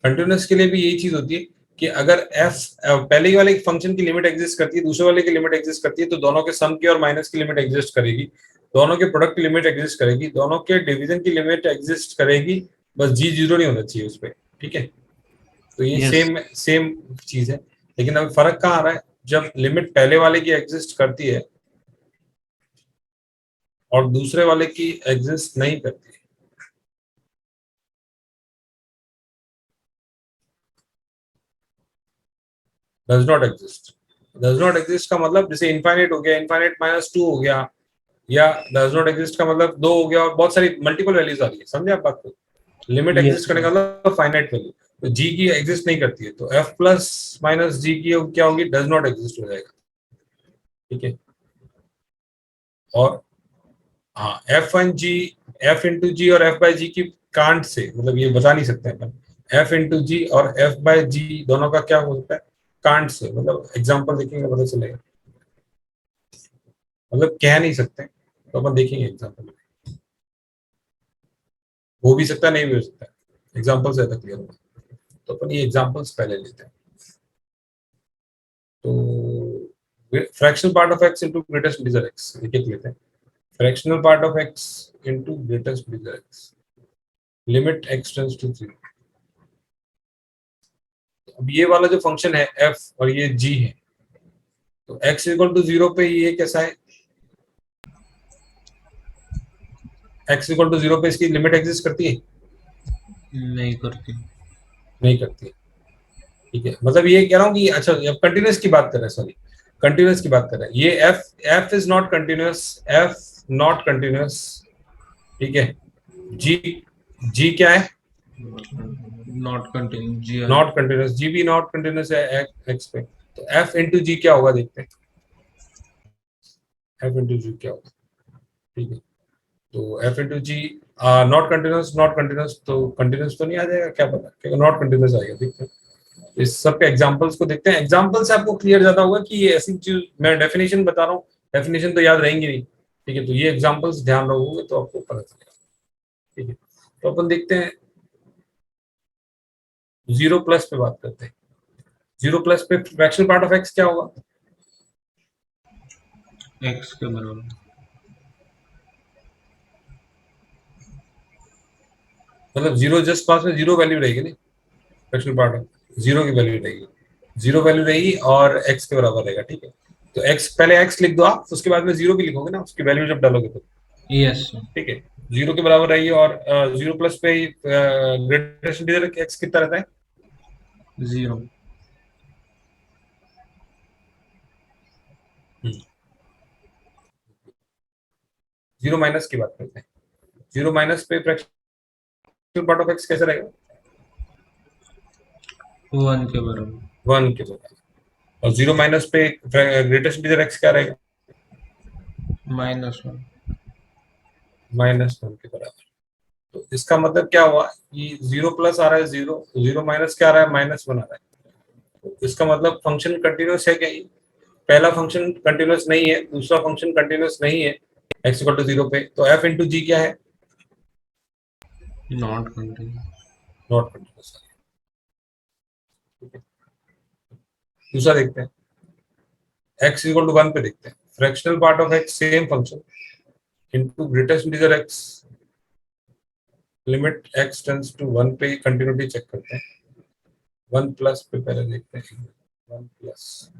कंटिन्यूअस के लिए भी यही चीज होती है कि अगर f पहले वाले फंक्शन की लिमिट एग्जिस्ट करती है, दूसरे वाले की लिमिट एग्जिस्ट करती है, तो दोनों के सम की और माइनस की लिमिट एग्जिस्ट करेगी, दोनों के प्रोडक्ट की लिमिट एग्जिस्ट करेगी, दोनों के डिवीजन की लिमिट एग्जिस्ट करेगी, बस जी जीरो नहीं होना चाहिए उस पर। ठीक है, तो ये यस। सेम सेम चीज है, लेकिन अब फर्क कहाँ आ रहा है, जब लिमिट पहले वाले की एग्जिस्ट करती है और दूसरे वाले की एग्जिस्ट नहीं करती है। Does not exist, does not exist का मतलब जैसे इनफाइनाइट हो गया, इनफाइनाइट माइनस टू हो गया, या डज नॉट एग्जिस्ट का मतलब दो हो गया, और बहुत सारी मल्टीपल वैल्यूज आ रही है, समझे आप बात को। लिमिट यस एग्जिस्ट करने सर। का मतलब फाइनाइट वैल्यू, तो जी की एग्जिस्ट नहीं करती है, तो एफ प्लस माइनस जी की क्या होगी, डज नॉट एग्जिस्ट हो जाएगा। ठीक है, और हाँ, f and g, f into g और एफ बाई जी की कांट से, मतलब ये बता नहीं सकते अपन, एफ इंटू जी और एफ बाई जी दोनों का क्या हो सकता है, कांट से, मतलब एग्जांपल देखेंगे पता चलेगा, मतलब कह नहीं सकते, तो अपन देखेंगे एग्जांपल, हो भी सकता है नहीं भी हो सकता है, एग्जांपल से क्लियर होगा। तो अपन ये एग्जांपल्स पहले लेते हैं। तो fractional part of x into greatest integer x, एक एक लेते हैं। Fractional part of x into greatest integer x, limit x tends to 0। अब ये वाला जो फंक्शन है f और ये g है, तो x इक्वल टू 0 पे ये कैसा है, x इक्वल टू 0 पे इसकी लिमिट एग्जिस्ट करती है, नहीं करती। नहीं करती है। ठीक है, मतलब ये कह रहा हूँ कि अच्छा, अब कंटिन्यूअस की बात कर रहे हैं, सॉरी, कंटिन्यूअस की बात कर रहे हैं, ये f is not continuous, f not continuous. ठीक है, g, g क्या है, नॉट कंटिन्यू जी है। नॉट कंटिन्यूअस, g भी नॉट कंटिन्यूअस है x पे, तो f इंटू जी क्या होगा देखते हैं, f इंटू जी क्या होगा। ठीक है, तो f into g not continuous, not continuous, तो कंटिन्यूस तो नहीं आ जाएगा, क्या पता, क्या नॉट कंटिन्यूस आएगा, देखते हैं। इस सब के एग्जांपल्स को देखते हैं, एग्जांपल से आपको क्लियर ज्यादा होगा कि ये ऐसी चीज, मैं डेफिनेशन बता रहा हूँ, डेफिनेशन तो याद रहेंगी नहीं। ठीक है, तो ये एग्जांपल्स ध्यान रखोगे तो आपको पता चलेगा। ठीक है, तो अपन देखते हैं, जीरो प्लस पे बात करते हैं। जीरो प्लस पे फ्रैक्शनल पार्ट ऑफ एक्स क्या होगा, एक्स के बराबर। मतलब जीरो जस्ट पास में जीरो वैल्यू रहेगी नहीं, फ्रैक्शनल पार्ट ऑफ जीरो की वैल्यू रहेगी, जीरो वैल्यू रहेगी और एक्स के बराबर रहेगा। ठीक है, तो एक्स पहले एक्स लिख दो आप, उसके बाद में जीरो भी लिखोगे ना, उसकी वैल्यू जब डालोगे तो। Yes sir. ठीक है, जीरो के बराबर रहेगी, और जीरो प्लस पे ग्रेटेस्ट इंटीजर एक्स कितना रहता है, जीरो। जीरो माइनस की बात करते हैं, जीरो माइनस पे फ्रैक्शनल पार्ट ऑफ एक्स कैसा रहेगा, वन के बराबर। वन के बराबर, और जीरो माइनस पे ग्रेटेस्ट इंटीजर एक्स क्या रहेगा, माइनस वन। माइनस वन के बराबर। तो इसका मतलब क्या हुआ कि जीरो प्लस आ रहा है जीरो, जीरो माइनस क्या आ रहा है, माइनस वन आ रहा है, तो इसका मतलब फंक्शन कंटिन्यूस है क्या, पहला फंक्शन कंटिन्यूस नहीं है, दूसरा फंक्शन कंटिन्यूस नहीं है, एक्स इक्वल टू जीरो पे, तो एफ इंटू जी क्या है, नॉट कंटिन्यूस। Not continuous. दूसरा देखते हैं, x इक्वल टू 1 पे देखते हैं, fractional part of x same function into greatest integer x, limit x tends to 1 पे कंटिन्यूटी चेक करते हैं। 1 प्लस पे पहले देखते हैं, 1 प्लस,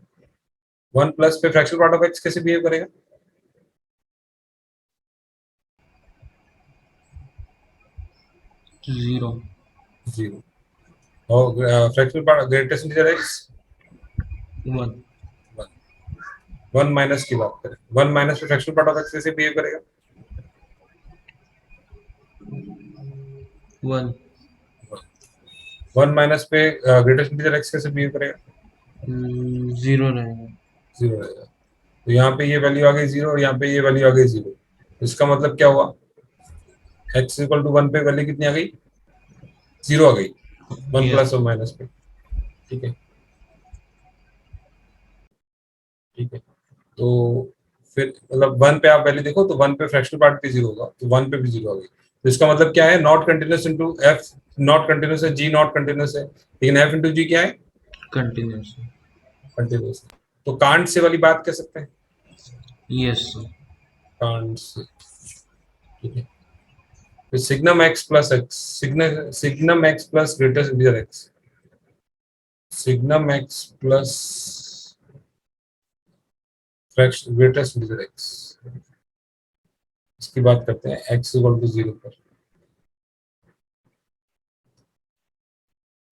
1 प्लस पे फ्रैक्शनल पार्ट ऑफ x कैसे बिहेव करेगा? जीरो। 0। और fractional part greatest integer x, one. 1। 1 minus की बात करें, 1 माइनस पे फ्रैक्शनल पार्ट ऑफ x कैसे बिहेव करेगा? वन। 1 माइनस पे ग्रेटेस्ट इंटीजर x कैसे बिहेव करेगा? जीरो रहेगा। 0 रहेगा। तो यहाँ पे ये वैल्यू आ गई 0 और यहाँ पे ये वैल्यू आ गई 0। इसका मतलब क्या हुआ? x इक्वल टू 1 पे वैल्यू कितनी आ गई? 0 आ गई, 1 यस। प्लस और माइनस पे। ठीक है, ठीक है। तो फिर मतलब 1 पे आप वैल्यू देखो तो 1 पे फ्रैक्शनल पार्ट भी 0 होगा, तो 1 पे भी 0 आ गई। तो इसका मतलब क्या है? Not continuous into f, not continuous है, g नॉट कंटिन्यूस है, लेकिन f इनटू g क्या है? कंटिन्यूस। कंटिन्यूस। तो कांट से वाली बात कह सकते हैं, यस। Can't say. ठीक है, फिर signum x plus x, signum x plus greatest integer x, signum x plus fraction greatest integer x, इसकी बात करते हैं x इक्वल टू 0 पर।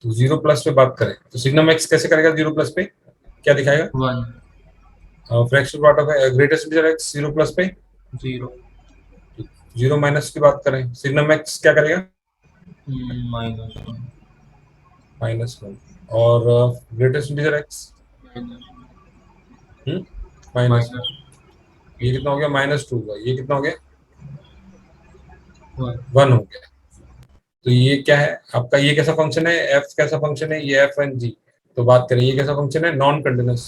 तो 0 प्लस पे बात करें तो सिग्नम x कैसे करेगा? 0 प्लस पे क्या दिखाएगा? One. Fraction part of greatest integer x 0 plus पे जीरो। 0 माइनस की बात करें, सिग्नम x क्या करेगा? Minus one. -1। और ग्रेटेस्ट इंटीजर x -1। माइनस ये कितना हो गया? -2 हुआ। ये कितना हो गया? वन। 1 हो गया। तो ये क्या है आपका? ये कैसा फंक्शन है? f कैसा फंक्शन है? ये f एंड g। तो बात करें ये कैसा फंक्शन है? Non continuous.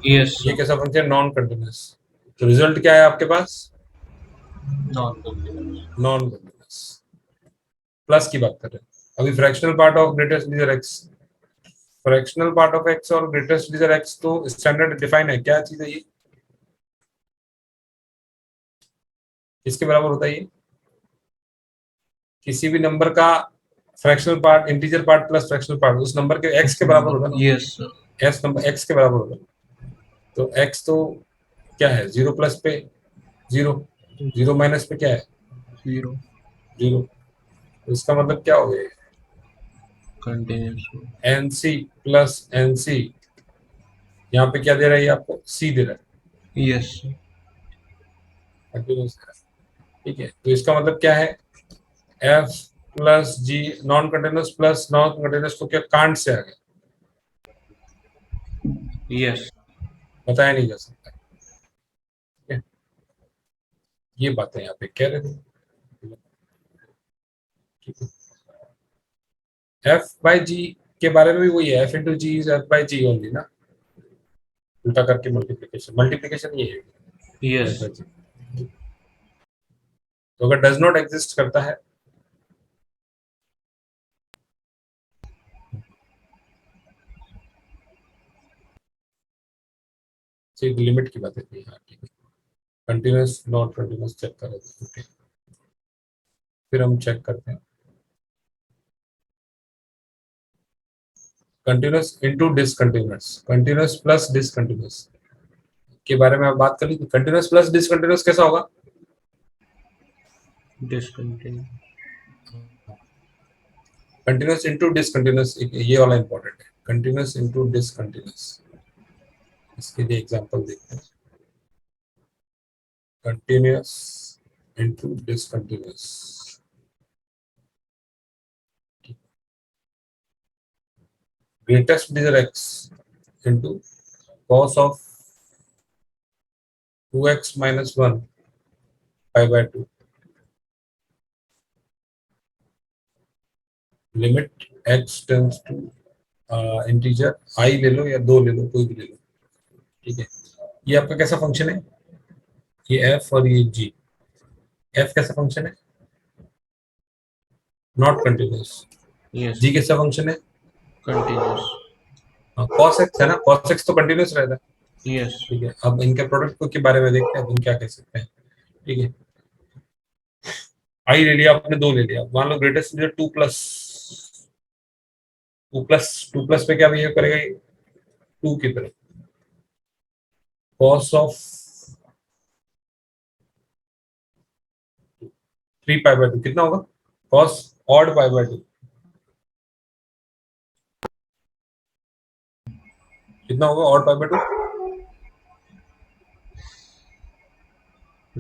यस। ये कैसा फंक्शन है? Non continuous. तो रिजल्ट क्या है आपके पास? Non continuous. Non continuous. Plus की बात कर रहे हैं अभी, fractional part of greatest integer x, fractional part of x और ग्रेटेस्ट इंटीजर x तो स्टैंडर्ड डिफाइन है, क्या चीज है ये? किसके बराबर होता है ये? किसी भी नंबर का fractional part, integer part plus fractional part उस नंबर के x के बराबर होगा ना, यस। s नंबर x के बराबर होगा। तो x तो क्या है? 0 प्लस पे 0, 0 माइनस पे क्या है? जीरो। 0। तो इसका मतलब क्या हो गया? कंटिन्यूस। nc प्लस nc, यहाँ पे क्या दे रहा है? ये आपको c दे रहा यस। है, ठीक है। तो इसका मतलब क्या है? f plus g non continuous plus non continuous तो क्या कांट से आ गया? यस। बताया नहीं जा सकता। ठीक है, ये बातें यहाँ पे कह रहे थे। ठीक है, एफ बाई जी के बारे में भी वही है, f into g is f by g only ना, उल्टा करके मल्टीप्लीकेशन, मल्टीप्लीकेशन ये है एफ यस। बाई जी। तो अगर डज नॉट एग्जिस्ट करता है तो एक लिमिट की बात है। हाँ ठीक है, कंटिन्यूस नॉट कंटिन्यूस चेक कर रहे थे। ओके, फिर हम चेक करते हैं continuous into discontinuous, continuous plus discontinuous के बारे में आप बात कर ली। कंटिन्यूस प्लस डिसकंटिन्यूस कैसा होगा? डिसकंटिन्यू। कंटिन्यूस इनटू डिसकंटिन्यूस, ये वाला इंपॉर्टेंट है, कंटिन्यूस इनटू डिसकंटिन्यूस। इसके लिए एग्जांपल देखते हैं, continuous into discontinuous. Greatest integer x into cos of 2x minus 1 pi by 2, limit x tends to integer i ले लो या 2 ले लो, कोई भी ले लो। ठीक है, ये आपका कैसा फंक्शन है? ये f और ये g। f कैसा फंक्शन है? Not continuous. यस, जी कैसा फंक्शन है? कंटिन्यूस। cos x है ना, cos x तो कंटिन्यूस रहता है। यस, ठीक है, अब इनके प्रोडक्ट को के बारे में देखते हैं अपन क्या कह सकते हैं। ठीक है, आई ले लिया आपने, दो ले लिया, मान लो ग्रेटेस्ट इंटीजर टू प्लस पे क्या बिहेव करेगा ये? टू की तरफ। cos ऑफ 3 पाई बाय 2 कितना होगा? cos ऑड पाई बाय 2 कितना होगा? Odd pi by 2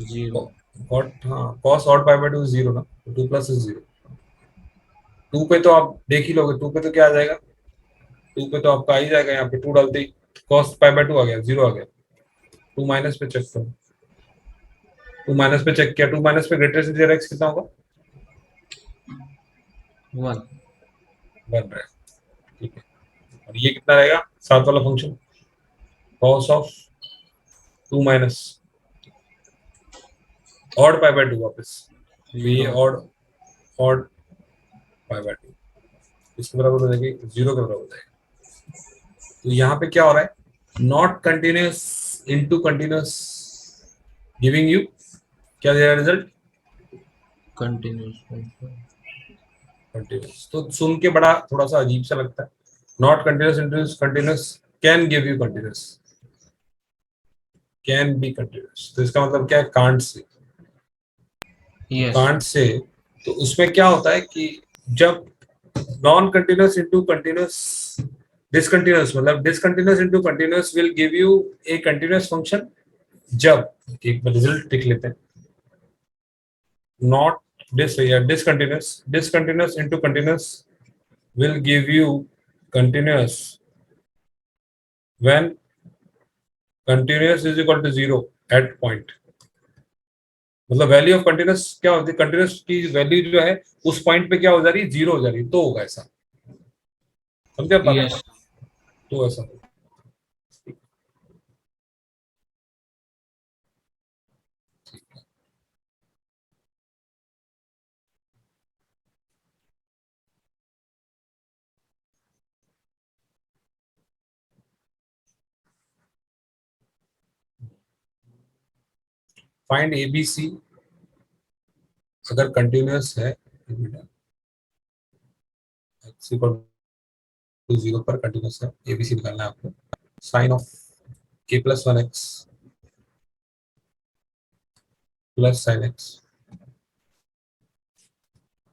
zero. Cot, हाँ cos odd pi by 2 zero ना, 2 प्लस इज जीरो। टू पे तो आप देख ही लोगे, टू पे तो क्या आ जाएगा? टू पे तो आपका आ ही जाएगा, यहाँ पे टू डालते ही cos पाई बाय 2 आ गया, जीरो आ गया। टू माइनस पे चेक करो, टू माइनस पे चेक किया, टू माइनस पे ग्रेटेस्ट इंटीजर x कितना होगा? वन। बन रहा है। ठीक है, और ये कितना रहेगा साथ वाला function? cos of 2 minus odd pi by 2 वापस, तो ये zero. Odd odd pi by 2 इसके बराबर हो जाएगी, जीरो के बराबर हो जाएगा। तो यहाँ पे क्या हो रहा है? Not continuous into continuous giving you क्या दे रहा है रिजल्ट? कंटिन्यूस। कंटिन्यूस। तो सुन के बड़ा थोड़ा सा अजीब सा लगता है, not continuous into continuous can give you continuous, can be continuous. तो इसका मतलब क्या है? Can't say. Yes. Can't say तो उसमें क्या होता है कि जब non continuous into continuous discontinuous, मतलब discontinuous into continuous will give you a continuous function, जब एक रिजल्ट लिख लेते हैं, not discontinuous into continuous will give you continuous when continuous is equal to zero at point। मतलब value of continuous क्या होती है? कंटिन्यूस की वैल्यू जो है उस पॉइंट पे क्या हो जा रही है? जीरो हो जा रही है, तो होगा ऐसा। समझे आप बात? यस। तो ऐसा होगा। फाइंड एबीसी अगर कंटिन्यूस है, एक्स इक्वल टू जीरो पर कंटिन्यूस है, एबीसी निकालना है आपको। Sine of A plus one x plus sine x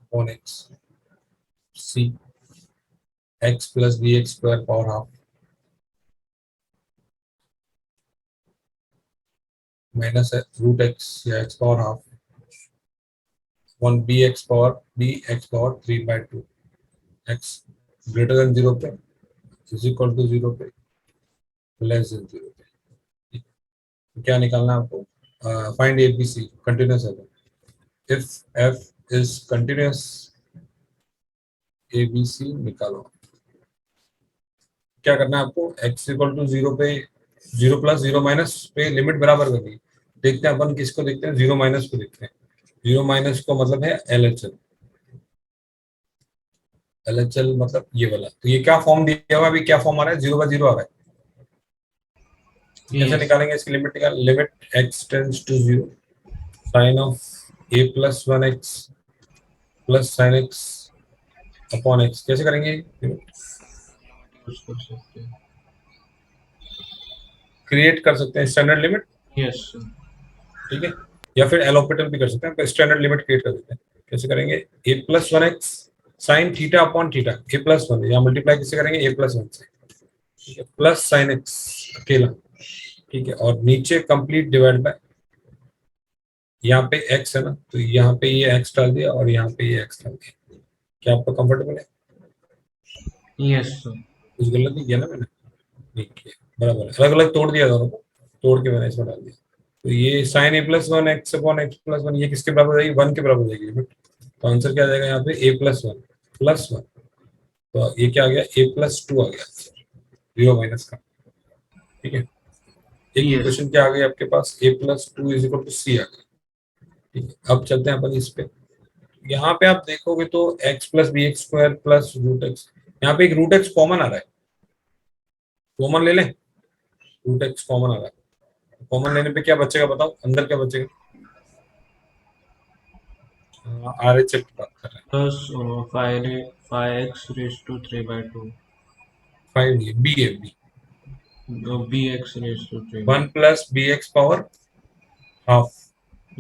upon x c x plus b x square power half minus root x या x power half one b x power 3/2 x greater than zero पे is equal to zero पे less than zero पे। तो क्या निकालना है आपको? Find ABC continuous है तो if f is continuous ABC निकालो। क्या करना है आपको? एक्स इक्वल टू जीरो पे जीरो प्लस जीरो माइनस पे लिमिट बराबर करनी है। देखते हैं अपन किसको देखते हैं, जीरो माइनस को देखते हैं। जीरो माइनस को मतलब है एलएचएल, एलएचएल मतलब ये वाला। तो ये क्या फॉर्म दिया हुआ है? अभी क्या फॉर्म आ रहा है? जीरो का जीरो आ रहा है। तो कैसे यस। निकालेंगे इसकी लिमिट? निकाल, limit x tends to zero sine of A plus one x plus sine x upon x. कैसे करेंगे? यूज कर सकते हैं। क्रिएट कर सकते हैं स्टैंडर्ड लिमिट। यस। ठीक है, या फिर एलोपिटल भी कर सकते हैं, स्टैंडर्ड लिमिट क्रिएट कर देते हैं। कैसे करेंगे? A plus one x sine theta upon theta, a plus one या मल्टीप्लाई किससे करेंगे? ए प्लस वन से। ठीक है, प्लस साइन एक्स अकेला। ठीक है, और नीचे कंप्लीट डिवाइड बाय, यहाँ पे x है ना, तो यहाँ पे ये x डाल दिया और यहाँ पे ये x डाल दिया। क्या आपको कंफर्टेबल है? यस। कुछ गलत नहीं किया ना मैंने? नहीं किया, बराबर है। अलग अलग तोड़ दिया दोनों को, तोड़ के मैंने इसमें डाल दिया। तो ये sine a plus one x upon x plus one ये किसके बराबर हो जाएगी? वन के बराबर हो जाएगी लिमिट। तो आंसर क्या आ जाएगा यहाँ पे? ए प्लस वन प्लस वन। तो ये क्या आ गया? ए प्लस टू आ गया जीरो माइनस का। ठीक है, एक यस। इक्वेशन क्या आ गई आपके पास? A plus two is equal to c आ गई। ठीक है, अब चलते हैं अपन इस पे। यहाँ पे आप देखोगे तो x plus b x square plus root x, यहाँ पे एक रूट एक्स कॉमन आ रहा है, कॉमन ले लें, रूट एक्स कॉमन आ रहा है, कॉमन लेने पे क्या बचेगा बताओ, अंदर क्या बचेगा, आर एच की बात कर रहे हैं, plus 5x raise to 3/2 five b है b, bx raise to 3 one plus b x power half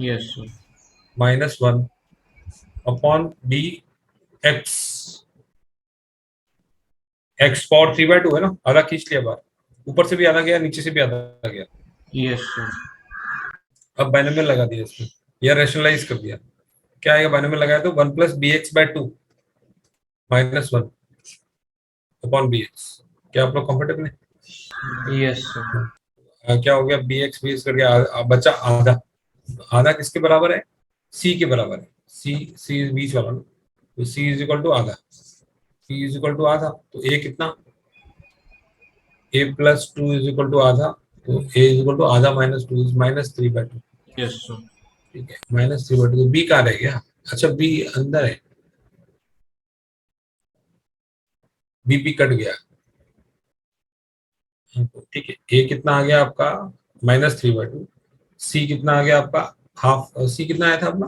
yes sir minus one upon b x, x power 3/2 है ना, आधा खींच लिया बाहर, ऊपर से भी आधा गया नीचे से भी आधा गया, यस सर अब बाइनोमियल लगा दिया इसमें या रेशनलाइज कर दिया, क्या आएगा बाइनोमियल लगाया तो one plus b x by two minus one upon b x, क्या आप लोग कंफर्टेबल है? यस सर क्या हो गया बी एक्स करके बचा आधा, आधा किसके बराबर है, सी के बराबर है, सी बीच वाला ना, तो सी इज इक्वल टू आधा, सी इज इक्वल टू आधा, तो ए कितना, a plus two is equal to आधा, तो ए इज इक्वल टू आधा minus two is minus 3/2, yes sir ठीक है, माइनस 3/2, तो बी कहाँ रह गया, अच्छा बी अंदर है, बी कट गया, ठीक है, ए कितना आ गया आपका -3/2, सी कितना आ गया आपका हाफ, सी कितना आया था अपना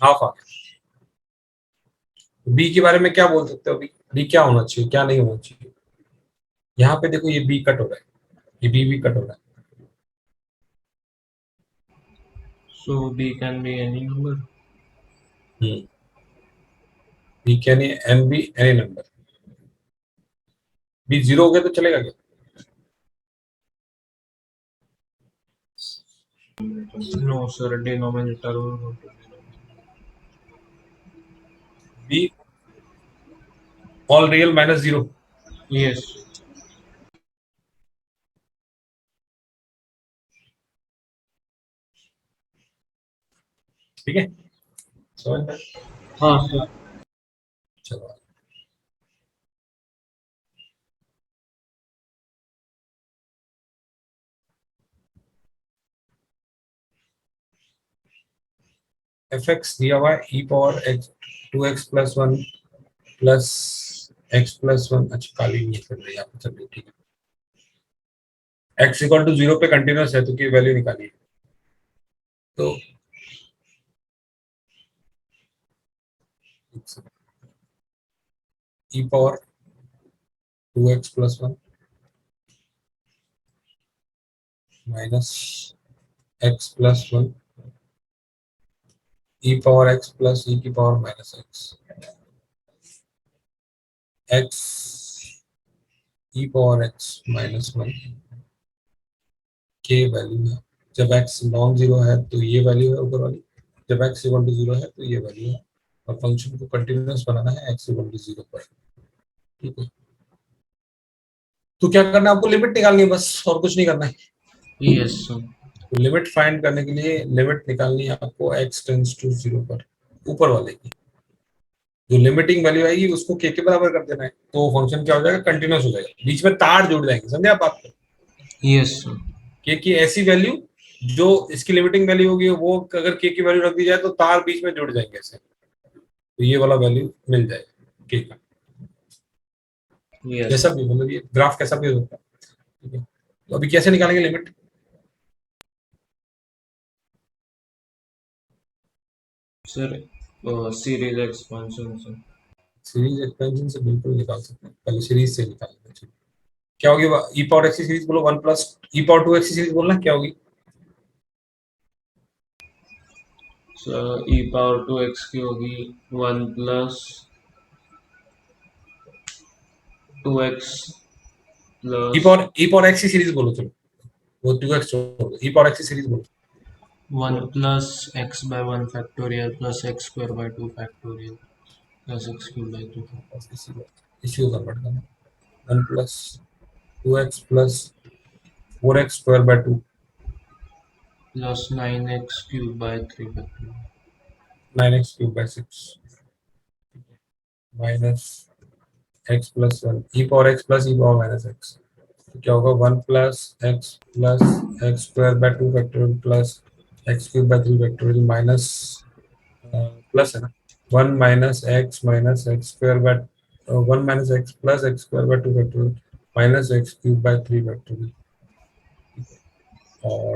हाफ आ गया, बी के बारे में क्या बोल सकते हो अभी, बी क्या होना चाहिए क्या नहीं होना चाहिए, यहाँ पे देखो ये बी कट हो रहा है, ये बी भी कट हो रहा है, so b can be any number b can an be any number, b zero हो गया तो चलेगा क्या, no sir denominator will go to be all real minus zero, 0 yes ठीक है, समझ में, हाँ सर चलो एफ एक्स दिया हुआ है e power x 2x plus one plus x plus one, अच्छा काली नहीं चल रही यहाँ पे, चल रही ठीक है, एक्स इक्वल टू जीरो पे कंटिन्यूस है तो की वैल्यू निकालिए, तो e power 2x plus one minus x plus one e power x plus e की power minus x, x e power x minus one के वैल्यू है, जब एक्स नॉन जीरो है तो ये वैल्यू है ऊपर वाली, जब एक्स इक्वल टू जीरो है तो ये वैल्यू है, और फंक्शन को कंटिन्यूस बनाना है एक्स इक्वल टू जीरो पर, ठीक है, तो क्या करना है आपको, लिमिट निकालनी है बस, और कुछ नहीं करना है, yes sir तो लिमिट फाइंड करने के लिए लिमिट निकालनी है आपको x टेंड्स टू जीरो पर, ऊपर वाले की जो लिमिटिंग वैल्यू आएगी उसको के बराबर कर देना है, तो फंक्शन क्या हो जाएगा कंटिन्यूस हो जाएगा, बीच में तार जुड़ जाएंगे, समझे आप बात को, yes sir के की ऐसी वैल्यू जो इसकी लिमिटिंग वैल्यू होगी वो अगर के की वैल्यू रख दी जाए तो तार बीच में जुड़ जाएंगे ऐसे, तो ये वाला वैल्यू मिल जाएगा के का, yes जैसा भी मतलब ये ग्राफ कैसा भी हो सकता है, ठीक है, तो अभी कैसे निकालेंगे limit, sir series expansion sir series expansion से बिल्कुल निकाल सकते हैं, पहले सीरीज से निकालेंगे, क्या होगी, ई पावर एक्स की सीरीज बोलो, one plus e power two x की सीरीज बोलना क्या होगी, so e power 2x की होगी 1 plus 2x plus ई पावर एक्स की सीरीज बोलो, चलो वो टू एक्स छोड़ दो, ई पावर एक्स की सीरीज बोलो, 1 plus x by 1 factorial plus x square by 2 factorial plus x cube by 2 इसी को कन्वर्ट करना, one plus two x plus four x square by to plus 9x cube by 3 factorial nine x cube by six minus x plus one e power x plus e power minus x, तो क्या होगा one plus x square by two factorial plus x cube bye 3 factorial minus plus है ना 1 minus x square bye 1 minus x plus x square by 2 factorial minus x cube bye 3 factorial और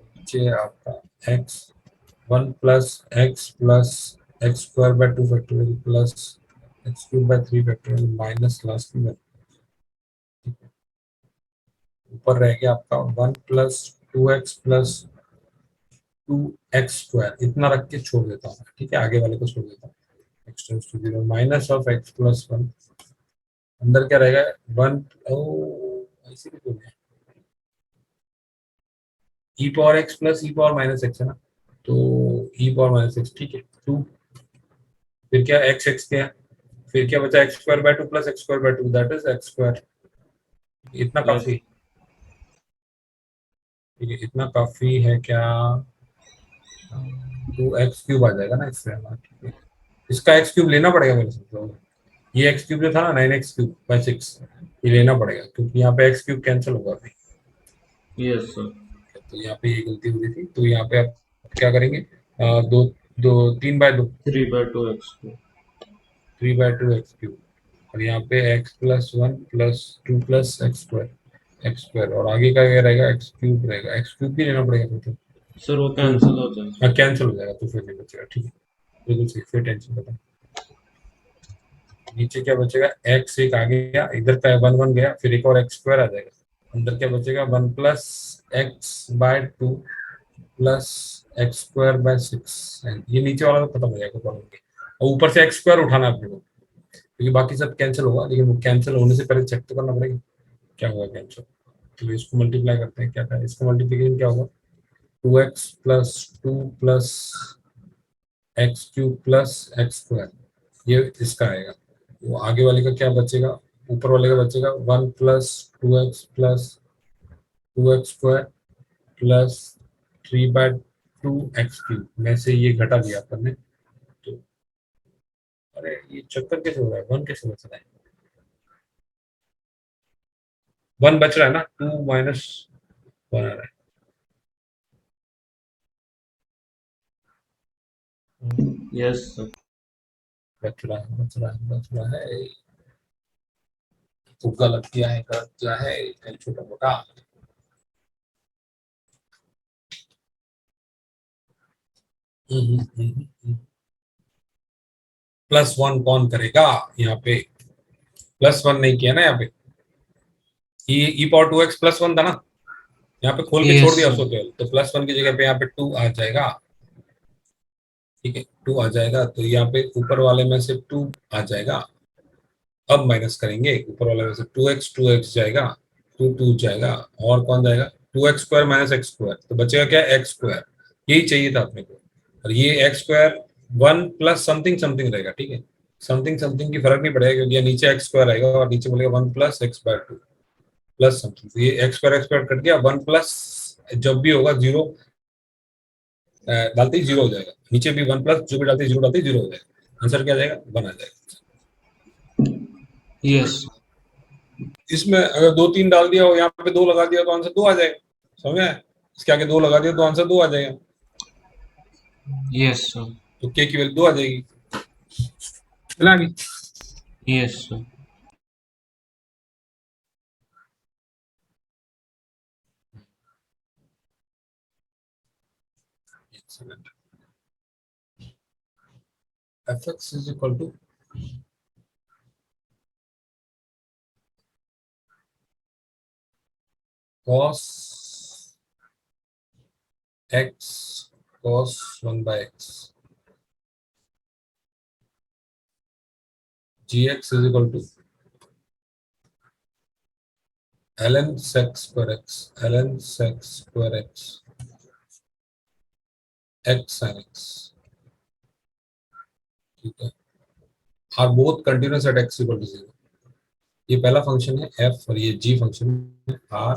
नीचे आपका x 1 plus x square by 2 factorial plus x cube bye 3 factorial minus last में ऊपर रह गया आपका 1 plus 2x plus 2x square इतना रख के छोड़ देता हूँ ठीक है आगे वाले को छोड़ देता हूँ x tends to 0 minus of x plus 1 अंदर क्या रहेगा 1 ओ ऐसे भी तो है e power x plus e power minus x है ना तो ई पावर माइनस एक्स ठीक है 2 फिर क्या एक्स एक्स क्या फिर क्या बचा x square by 2 plus x square by 2 that is x square इतना यस काफी ठीक है इतना काफी है क्या 2x क्यूब आ जाएगा ना इससे हमारा ठीक है इसका एक्स क्यूब लेना पड़ेगा मेरे से तो ये एक्स क्यूब जो था ना 9x क्यूब बाय 6 ये लेना पड़ेगा क्योंकि यहाँ पे एक्स क्यूब कैंसिल होगा अभी यस सर तो यहाँ पे ये गलती हो रही थी तो यहाँ पे आप क्या करेंगे दो दो 3/2 3/2x। 3/2 एक्स क्यूब और यहाँ पे x plus 1 plus 2 plus x square और आगे का क्या रहेगा एक्स क्यूब रहेगा एक्स क्यूब भी लेना पड़ेगा फिर तो सर वो टू कैंसिल हो जाएगा। कैंसिल हो जाएगा तो फिर नहीं बचेगा ठीक है बिल्कुल सही फिर टेंशन खत्म नीचे क्या बचेगा एक्स एक आ गया इधर का 1 1 गया फिर एक और एक्स स्क्वायर आ जाएगा अंदर क्या बचेगा 1 plus x by 2 plus x square by 6 ये नीचे वाला तो खत्म हो जाएगा प्रॉब्लम के और ऊपर से एक्स स्क्वायर उठाना है अपने को क्योंकि बाकी सब कैंसिल होगा लेकिन वो कैंसिल होने से पहले चेक तो करना पड़ेगा क्या होगा कैंसिल तो इसको मल्टीप्लाई करते हैं क्या था इसका मल्टीप्लिकेशन क्या होगा 2x plus 2 plus x cube plus x square ये इसका आएगा वो आगे वाले का क्या बचेगा ऊपर वाले का बचेगा 1 plus 2x plus 2x square plus 3/2 x cube में से ये घटा दिया अपन ने तो अरे ये चक्कर कैसे हो रहा है 1 कैसे बच रहा है 1 बच रहा है ना 2 माइनस 1 आ रहा है यस सर। बच रहा है तो गलत किया है गलत किया है कहीं छोटा मोटा +1 कौन करेगा यहाँ पे +1 नहीं किया ना यहाँ पे ई पावर 2x +1 था ना यहाँ पे खोल के छोड़ यस दिया सर। उसको केवल तो +1 की जगह पे यहाँ पे 2 आ जाएगा ठीक है 2 आ जाएगा तो यहाँ पे ऊपर वाले में से 2 आ जाएगा अब माइनस करेंगे ऊपर वाले में से 2x जाएगा 2 जाएगा और कौन जाएगा 2x square minus x square तो बचेगा क्या एक्स स्क्वायर यही चाहिए था अपने को और ये x square 1 plus something something रहेगा ठीक है समथिंग समथिंग की फर्क नहीं पड़ेगा क्योंकि ये नीचे एक्स स्क्वायर आएगा और नीचे बोलेगा 1 प्लस x/2 प्लस समथिंग तो ये एक्स स्क्वायर कट गया 1 प्लस जब भी होगा जीरो डालते ही जीरो हो जाएगा नीचे भी 1 प्लस जो भी डालते ही जीरो हो जाएगा आंसर क्या आ जाएगा 1 आ जाएगा यस इसमें अगर 2 3 डाल दिया और यहाँ पे 2 लगा दिया तो आंसर 2 आ जाएगा समझ में आया? इसके आगे 2 लगा दिया तो आंसर 2 आ जाएगा यस सर। तो के की वैल्यू 2 आ जाएगी चला अभी yes sir. fx is equal to cos x cos 1/x gx is equal to ln sec square x x sin x ठीक है are both continuous at x equal to 0 ये पहला फंक्शन है f और ये g फंक्शन है are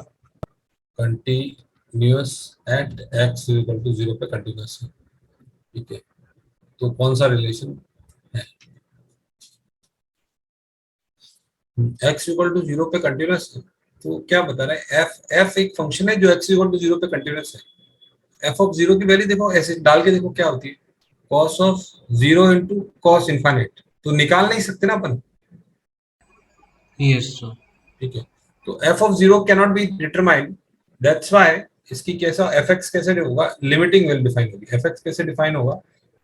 continuous at x equal to 0 पे continuous है ठीक है तो कौन सा रिलेशन है x इक्वल टू 0 पे कंटिन्यूअस है तो क्या बता रहे हैं f एक फंक्शन है जो x इक्वल टू 0 पे कंटिन्यूअस है एफ ऑफ जीरो की वैल्यू देखो, ऐसे डाल के देखो क्या होती है, cos of zero into cos infinite, तो निकाल नहीं सकते ना अपन, यस सर। ठीक है। तो F of zero can not be determined, that's why इसकी कैसा एफ एक्स कैसे होगा, लिमिटिंग वैल्यू डिफाइन होगी। एफ एक्स कैसे डिफाइन होगा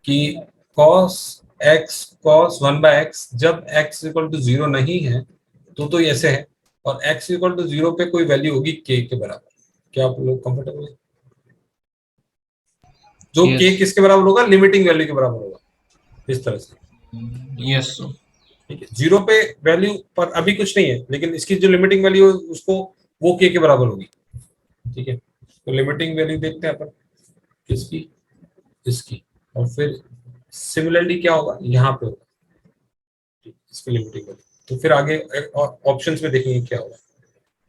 कि cos x cos one by x, जब एक्स इक्वल टू जीरो नहीं है तो ये ऐसे है, और एक्स इक्वल टू जीरो पे कोई वैल्यू होगी के बराबर। क्या आप लोग कंफर्टेबल है? जो यस। के किसके बराबर होगा, लिमिटिंग वैल्यू के बराबर होगा, इस तरह से, यस सर। ठीक है। जीरो पे वैल्यू पर अभी कुछ नहीं है, लेकिन इसकी जो लिमिटिंग वैल्यू है उसको, वो के बराबर होगी, ठीक है। तो लिमिटिंग वैल्यू देखते हैं अपन किसकी, इसकी, और फिर सिमिलरली क्या होगा यहाँ पे होगा, ठीक है, इसकी लिमिटिंग वैल्यू। तो फिर आगे ऑप्शंस में देखेंगे क्या होगा,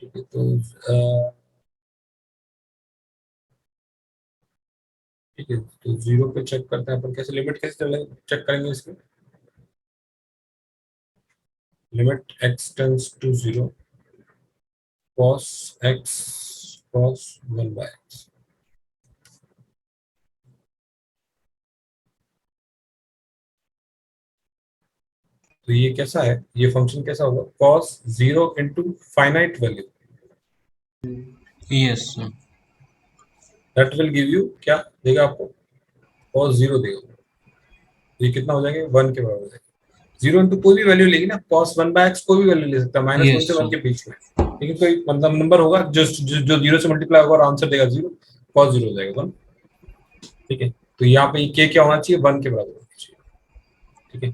ठीक है। तो ठीक है, तो जीरो पे चेक करते हैं अपन, कैसे लिमिट कैसे चेक करेंगे इसमें, limit x tends to zero cos x cos 1 by x। तो ये कैसा है, ये फंक्शन कैसा होगा, cos zero into finite value, yes sir. That will give you क्या देगा आपको, cos जीरो देगा। तो ये कितना हो जाएगा, वन के बराबर हो जाएगा। जीरो इंटू कोई भी वैल्यू लेगी ना, cos वन बाय एक्स कोई भी वैल्यू ले सकता है, माइनस वन यस से वन सर। के बीच में, लेकिन कोई मतलब नंबर होगा जो जीरो से मल्टीप्लाई होगा और आंसर देगा जीरो, cos जीरो हो जाएगा वन, ठीक है। तो यहाँ पे के क्या होना चाहिए, वन के बराबर होना चाहिए, ठीक है।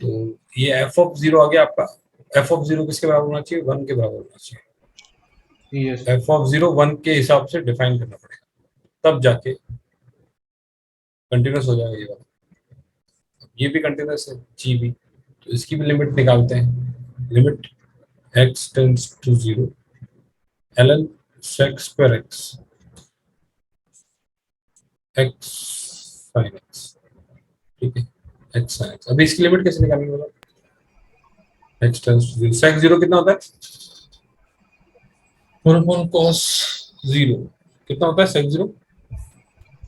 तो ये एफ ऑफ जीरो आ गया आपका, एफ ऑफ जीरो किसके बराबर होना चाहिए, वन के बराबर होना चाहिए। Yes. F of zero one के हिसाब से डिफाइन करना पड़ेगा, तब जाके कंटिन्यूस हो जाएगा ये वाला। ये भी कंटिन्यूस है जी भी, तो इसकी भी लिमिट निकालते हैं, limit x tends to zero ln sec square x x sine x, ठीक है, एक्स साइन एक्स। अभी इसकी लिमिट कैसे निकालेंगे बोला, x tends to zero, sec zero कितना होता है, वन अपॉन cos जीरो कितना होता है, sec जीरो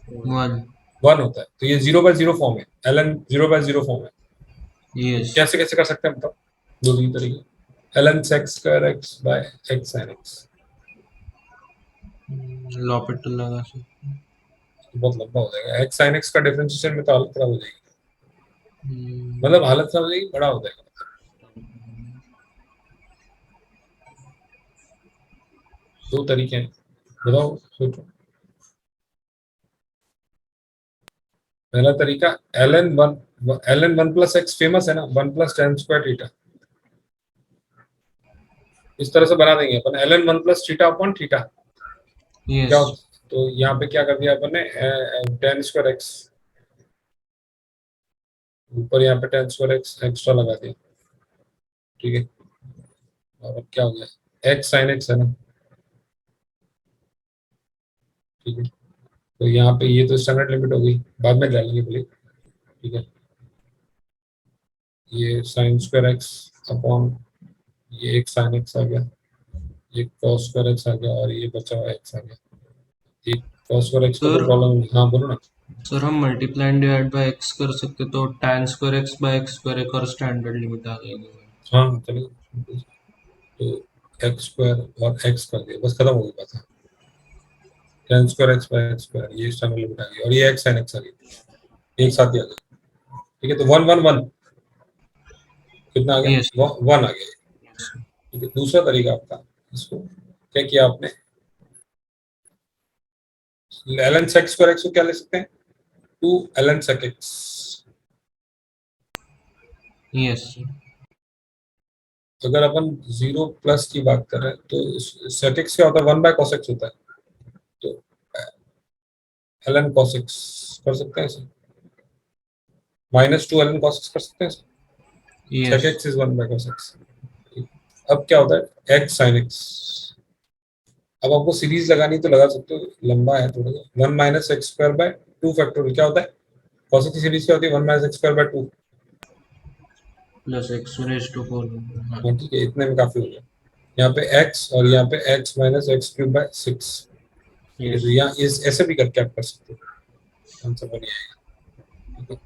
वन। वन होता है। तो ये जीरो बाय जीरो फॉर्म है, ln zero by zero form है। तो यस। कैसे कैसे कर सकते हैं बताओ, दो तीन तरीके, ln sec square x by x sine x. L'Hopital लगा सर। बहुत लंबा हो जाएगा, एक्स साइन एक्स का डिफरेंशिएशन में तो हालत खराब हो जाएगी, मतलब हालत खराब हो जाएगी, बड़ा हो जाएगा। दो तरीके हैं, बताओ सोचो। पहला तरीका ln one plus x famous है ना, one plus ten square theta, इस तरह से बना देंगे अपन, ln one plus theta upon theta. क्या यस। होता, तो यहाँ पे क्या कर दिया अपन ने, टेन स्क्वायर एक्स, ऊपर यहाँ पे टेन स्क्वायर एक्स एक्स्ट्रा लगा दिया, ठीक है। और अब क्या हो गया, एक्स साइन एक्स है ना, ठीक है। तो यहाँ पे ये तो स्टैंडर्ड लिमिट हो गई, बाद में डालेंगे बोले, ठीक है। ये साइन स्क्वायर एक्स अपॉन ये एक साइन एक्स आ गया, ये cos स्क्वायर एक्स आ गया, और ये बचा हुआ एक्स आ गया। ये cos स्क्वायर एक्स को सर, तो प्रॉब्लम, हाँ बोलो ना। सर हम multiply and divide by x कर सकते तो tan square x by x square एक और स्टैंडर्ड लिमिट आ जाएगी। हाँ चलिए, तो एक्स स्क्वायर और एक्स कर दिया, बस खत्म हो गई बात। Tan square x by x square, ये स्टैंडर्ड लिमिट आ गई, और ये एक्स साइन एक्स आ गई, एक साथ ही आ गई, ठीक है। तो वन वन वन कितना आ यस। गया, वन आ गया, ठीक है। दूसरा तरीका आपका, इसको क्या किया आपने, ln sec स्क्वायर एक्स को क्या ले सकते हैं, two ln sec x. Yes. अगर अपन जीरो प्लस की बात कर रहे हैं तो sec एक्स क्या होता है, वन बाय cos एक्स होता है, तो ln cos एक्स कर सकते हैं इसे, minus two ln cos x कर सकते हैं इसे, sec yes. X is one by cos x. अब क्या होता है, x sin x, अब आपको सीरीज लगानी तो लगा सकते हो, लंबा है थोड़ा सा, one minus x square by two factorial क्या होता है, cos की सीरीज क्या होती है, one minus x square by two. Plus x raise to four. हाँ ठीक है, इतने में काफी हो गया। यहाँ पे x और यहाँ पे x minus x cube by six, ठीक है, Yes. तो यहाँ इस ऐसे भी करके आप कर सकते हो, आंसर बन आएगा। ठीक है,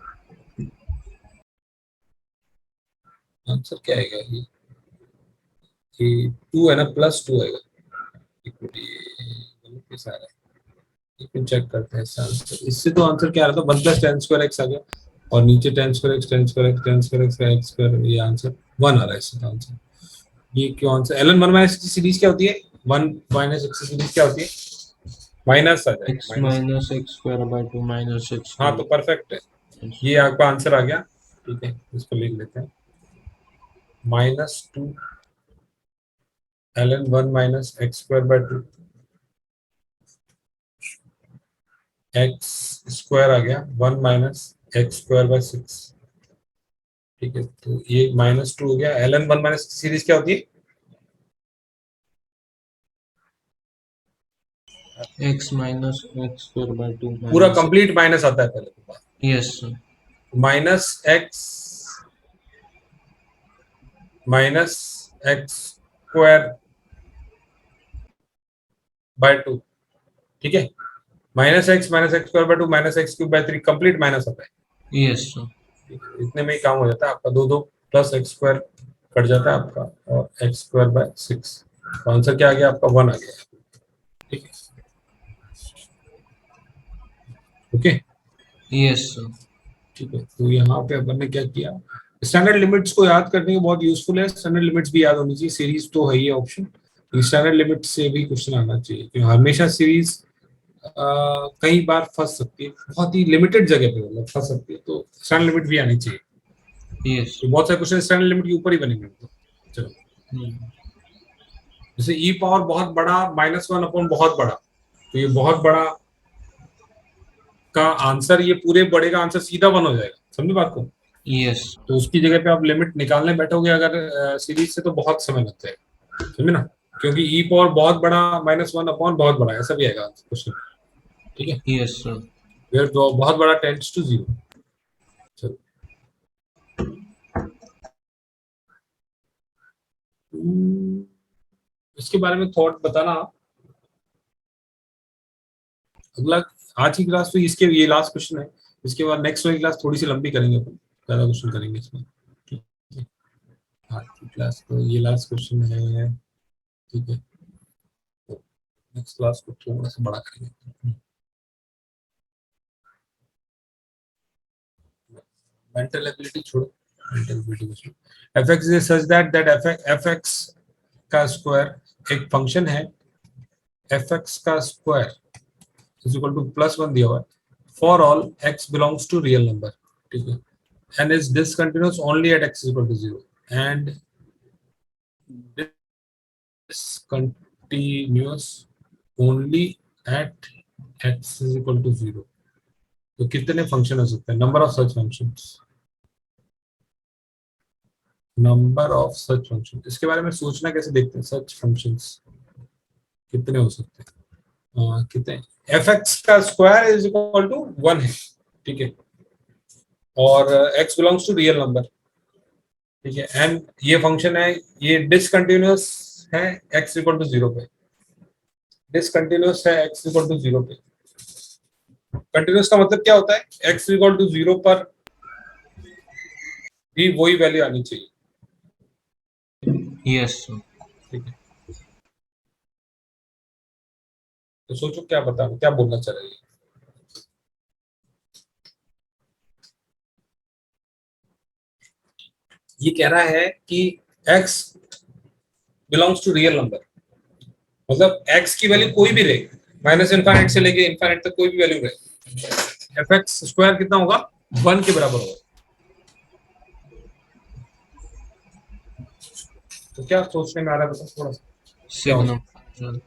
आंसर क्या आएगा ये कि 2 है ना, +2 आएगा इक्विटी, मतलब कैसा आ रहा है, फिर चेक करते हैं इसका आंसर। इससे तो आंसर क्या आ रहा था, 1 + tan² x आ गया, और नीचे tan²x x स्क्वायर, ये आंसर 1 आ रहा है इससे तो आंसर। ये क्यों आंसर, ln 1 - x सीरीज क्या होती है, 1 - x सीरीज क्या होती है, माइनस आ जाएगा, X minus. minus x square by 2 minus x हाँ square. तो परफेक्ट है, Yes. ये आपका आंसर आ गया। ठीक है, इसको लिख लेते हैं, -2 ln 1 - x² 2 x स्क्वायर आ गया, 1 - x² 6। ठीक है, तो ये -2 हो गया। ln 1 - सीरीज क्या होती है, X minus x square by 2 पूरा minus x. कंप्लीट माइनस आता है पहले तो, Yes, sir. -x - x² 2। ठीक है, -x - x² 2 -x³ 3 complete minus आता है। Yes, sir. ठीक है, इतने में ही काम हो जाता है आपका, 2 2 +x² कट जाता है आपका, और x² 6। तो आंसर क्या आ गया आपका, 1 आ गया। ठीक है, ओके। Yes, sir. ठीक है, तो यहाँ पे अपन ने क्या किया, स्टैंडर्ड लिमिट्स को याद करने के बहुत यूजफुल है, स्टैंडर्ड लिमिट्स भी याद होनी चाहिए, सीरीज तो है ही ऑप्शन, स्टैंडर्ड लिमिट से भी क्वेश्चन आना चाहिए, क्योंकि हमेशा सीरीज कई बार फंस सकती है, बहुत ही लिमिटेड जगह पे मतलब फंस सकती है, तो स्टैंडर्ड लिमिट भी आनी चाहिए। Yes. तो बहुत सारे क्वेश्चन स्टैंडर्ड लिमिट के ऊपर ही बनेंगे, तो चलो, Hmm. जैसे ई पावर बहुत बड़ा -1 बहुत बड़ा, तो ये बहुत बड़ा का आंसर, ये पूरे बड़े का आंसर सीधा 1 हो जाएगा, समझे बात को। Yes. तो उसकी जगह पे आप लिमिट निकालने बैठोगे अगर सीरीज से, तो बहुत समय लग जाएगा, समझे ना, क्योंकि ई पावर बहुत बड़ा -1 बहुत बड़ा, ऐसा भी आएगा क्वेश्चन। ठीक है, Yes, sir. फिर तो बहुत बड़ा टेंड्स टू 0। चलो, इसके बारे में थॉट बताना आप। अगला, आज की क्लास तो इसके ये लास्ट क्वेश्चन है, इसके बाद नेक्स्ट वाली क्लास थोड़ी सी लंबी करेंगे अपन, ज्यादा क्वेश्चन करेंगे इसमें। ठीक है, आज की क्लास तो ये लास्ट क्वेश्चन है। ठीक है, तो नेक्स्ट क्लास को थोड़ा सा बड़ा करेंगे। मेंटल एबिलिटी छोड़ो, मेंटल एबिलिटी को, f x is such that f x का स्क्वायर एक फंक्शन है, एफ एक्स का स्क्वायर इज इक्वल टू +1 दिया हुआ है, for all x belongs to real number. ठीक है, and is discontinuous only at x is equal to 0, and discontinuous only at x is equal to 0। तो कितने function हो सकते हैं, number of such functions, number of such function, इसके बारे में सोचना कैसे, देखते हैं सच फंक्शंस कितने हो सकते हैं। कितने, एफ एक्स का स्क्वायर इज इक्वल टू 1 है। ठीक है, और x belongs to real number. ठीक है, एंड ये फंक्शन है, ये डिसकंटिन्यूअस है x इक्वल टू 0 पे, डिसकंटिन्यूअस है x इक्वल टू 0 पे। कंटिन्यूअस का मतलब क्या होता है, x इक्वल टू 0 पर भी वही वैल्यू आनी चाहिए। Yes, sir. ठीक है, तो सोचो क्या बता, क्या बोलना चाह रही है। ये कह रहा है कि x belongs to real number, मतलब x की वैल्यू कोई भी रहे, -∞ से लेके इनफाइनाइट तक कोई भी वैल्यू रहे, एफ एक्स स्क्वायर कितना होगा, 1 के बराबर होगा। तो क्या सोचने में आ रहा है, बता थोड़ा सा, क्या हो Signum सकता function. है,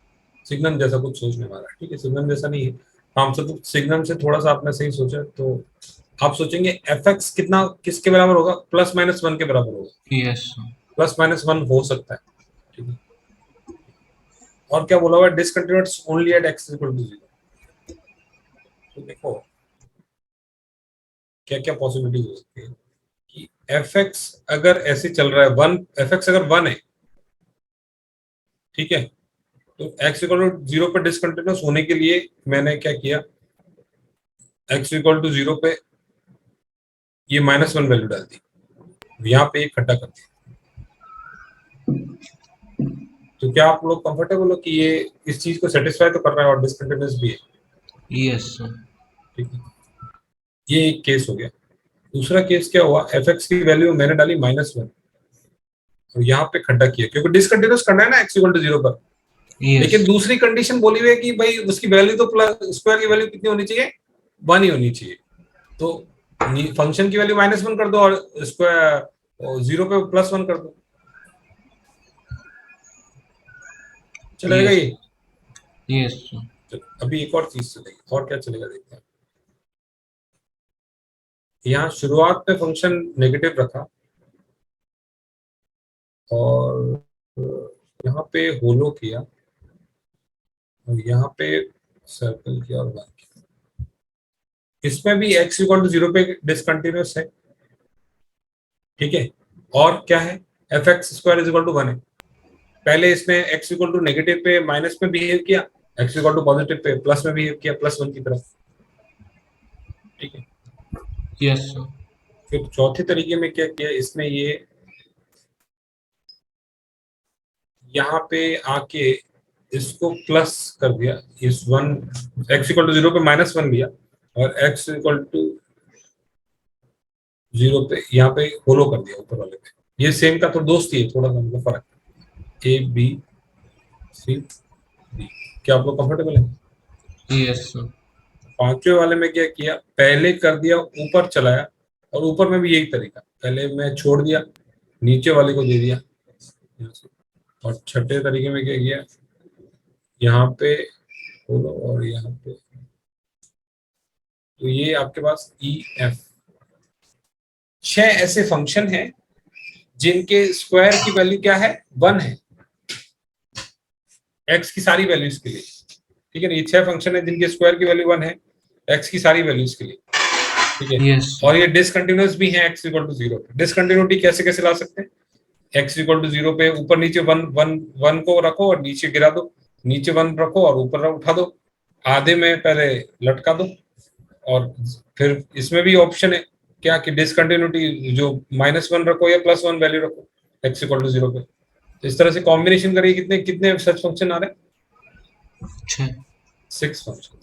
सिग्नम जैसा कुछ सोचने में आ रहा है। ठीक है, सिग्नम जैसा नहीं है, हम सब तो सिग्नम से थोड़ा सा आपने सही सोचा, तो आप सोचेंगे एफ एक्स कितना किसके बराबर होगा, +-1 के बराबर होगा, Yes, sir. +-1 हो सकता है। ठीक है, और क्या बोला हुआ है, discontinuous only at x equal to 0। तो देखो क्या क्या पॉसिबिलिटीज हो सकती है कि एफ एक्स अगर ऐसे चल रहा है, 1, एफ एक्स अगर 1 है, ठीक है, तो x इक्वल टू 0 पे डिसकंटिन्यूअस होने के लिए मैंने क्या किया, x इक्वल टू 0 पे ये -1 वैल्यू डाल दी, यहाँ पे एक खड्डा कर दिया। तो क्या आप लोग कंफर्टेबल हो कि ये इस चीज को सेटिस्फाई तो कर रहा है और डिसकंटिन्यूअस भी है? Yes sir. ठीक है, ये एक केस हो गया। दूसरा केस क्या हुआ, fx की वैल्यू मैंने डाली -1 और यहाँ पे खड्डा किया क्योंकि डिसकंटिन्यूअस करना है ना x इक्वल टू 0 पर। यस लेकिन दूसरी कंडीशन बोली हुई है कि भाई उसकी वैल्यू तो प्लस स्क्वायर की वैल्यू कितनी होनी चाहिए, 1 ही होनी चाहिए। तो फंक्शन की वैल्यू -1 कर दो और स्क्वायर 0 पे +1 कर दो, चलेगा यस ये? Yes sir. चलो, अभी एक और चीज चलेगी, और क्या चलेगा देखते हैं। यहाँ शुरुआत में फंक्शन नेगेटिव रखा और यहाँ पे होलो किया और यहाँ पे सर्कल किया और वन किया। इसमें भी x इक्वल टू 0 पे डिसकंटिन्यूअस है, ठीक है। और क्या है, fx square is equal to 1 है। पहले इसने x इक्वल टू नेगेटिव पे माइनस में बिहेव किया, x इक्वल टू पॉजिटिव पे प्लस में बिहेव किया, +1 की तरफ, ठीक है। Yes sir. फिर चौथे तरीके में क्या किया इसने, ये यहाँ पे आके इसको प्लस कर दिया, इस 1 x इक्वल टू 0 पे -1 लिया और x इक्वल टू 0 पे यहाँ पे होलो कर दिया ऊपर वाले पे। ये सेम का तो दोस्त ही है, थोड़ा सा मतलब फर्क, A B C D। क्या आप लोग कंफर्टेबल है? Yes sir. पांचवे वाले में क्या किया, पहले कर दिया ऊपर चलाया और ऊपर में भी यही तरीका, पहले मैं छोड़ दिया नीचे वाले को दे दिया, और छठे तरीके में क्या किया, यहाँ पे होलो और यहाँ पे, तो ये आपके पास EF 6 ऐसे फंक्शन हैं जिनके स्क्वायर की वैल्यू क्या है, 1 है, x की सारी वैल्यूज के लिए, ठीक है ना। ये 6 फंक्शन है जिनके स्क्वायर की वैल्यू 1 है x की सारी वैल्यूज के लिए, ठीक है। यस और ये डिसकंटिन्यूअस भी है x इक्वल टू 0 पे। डिसकंटिन्यूटी कैसे कैसे ला सकते हैं, x इक्वल टू 0 पे ऊपर नीचे 1 को रखो और नीचे गिरा दो, नीचे 1 रखो और ऊपर उठा दो, आधे में पहले लटका दो। और फिर इसमें भी ऑप्शन है क्या कि डिसकंटिन्यूटी जो -1 रखो या +1 वैल्यू रखो x इक्वल टू 0 पे। तो इस तरह से कॉम्बिनेशन करिए, कितने कितने सच फंक्शन आ रहे हैं, 6। 6 फंक्शन।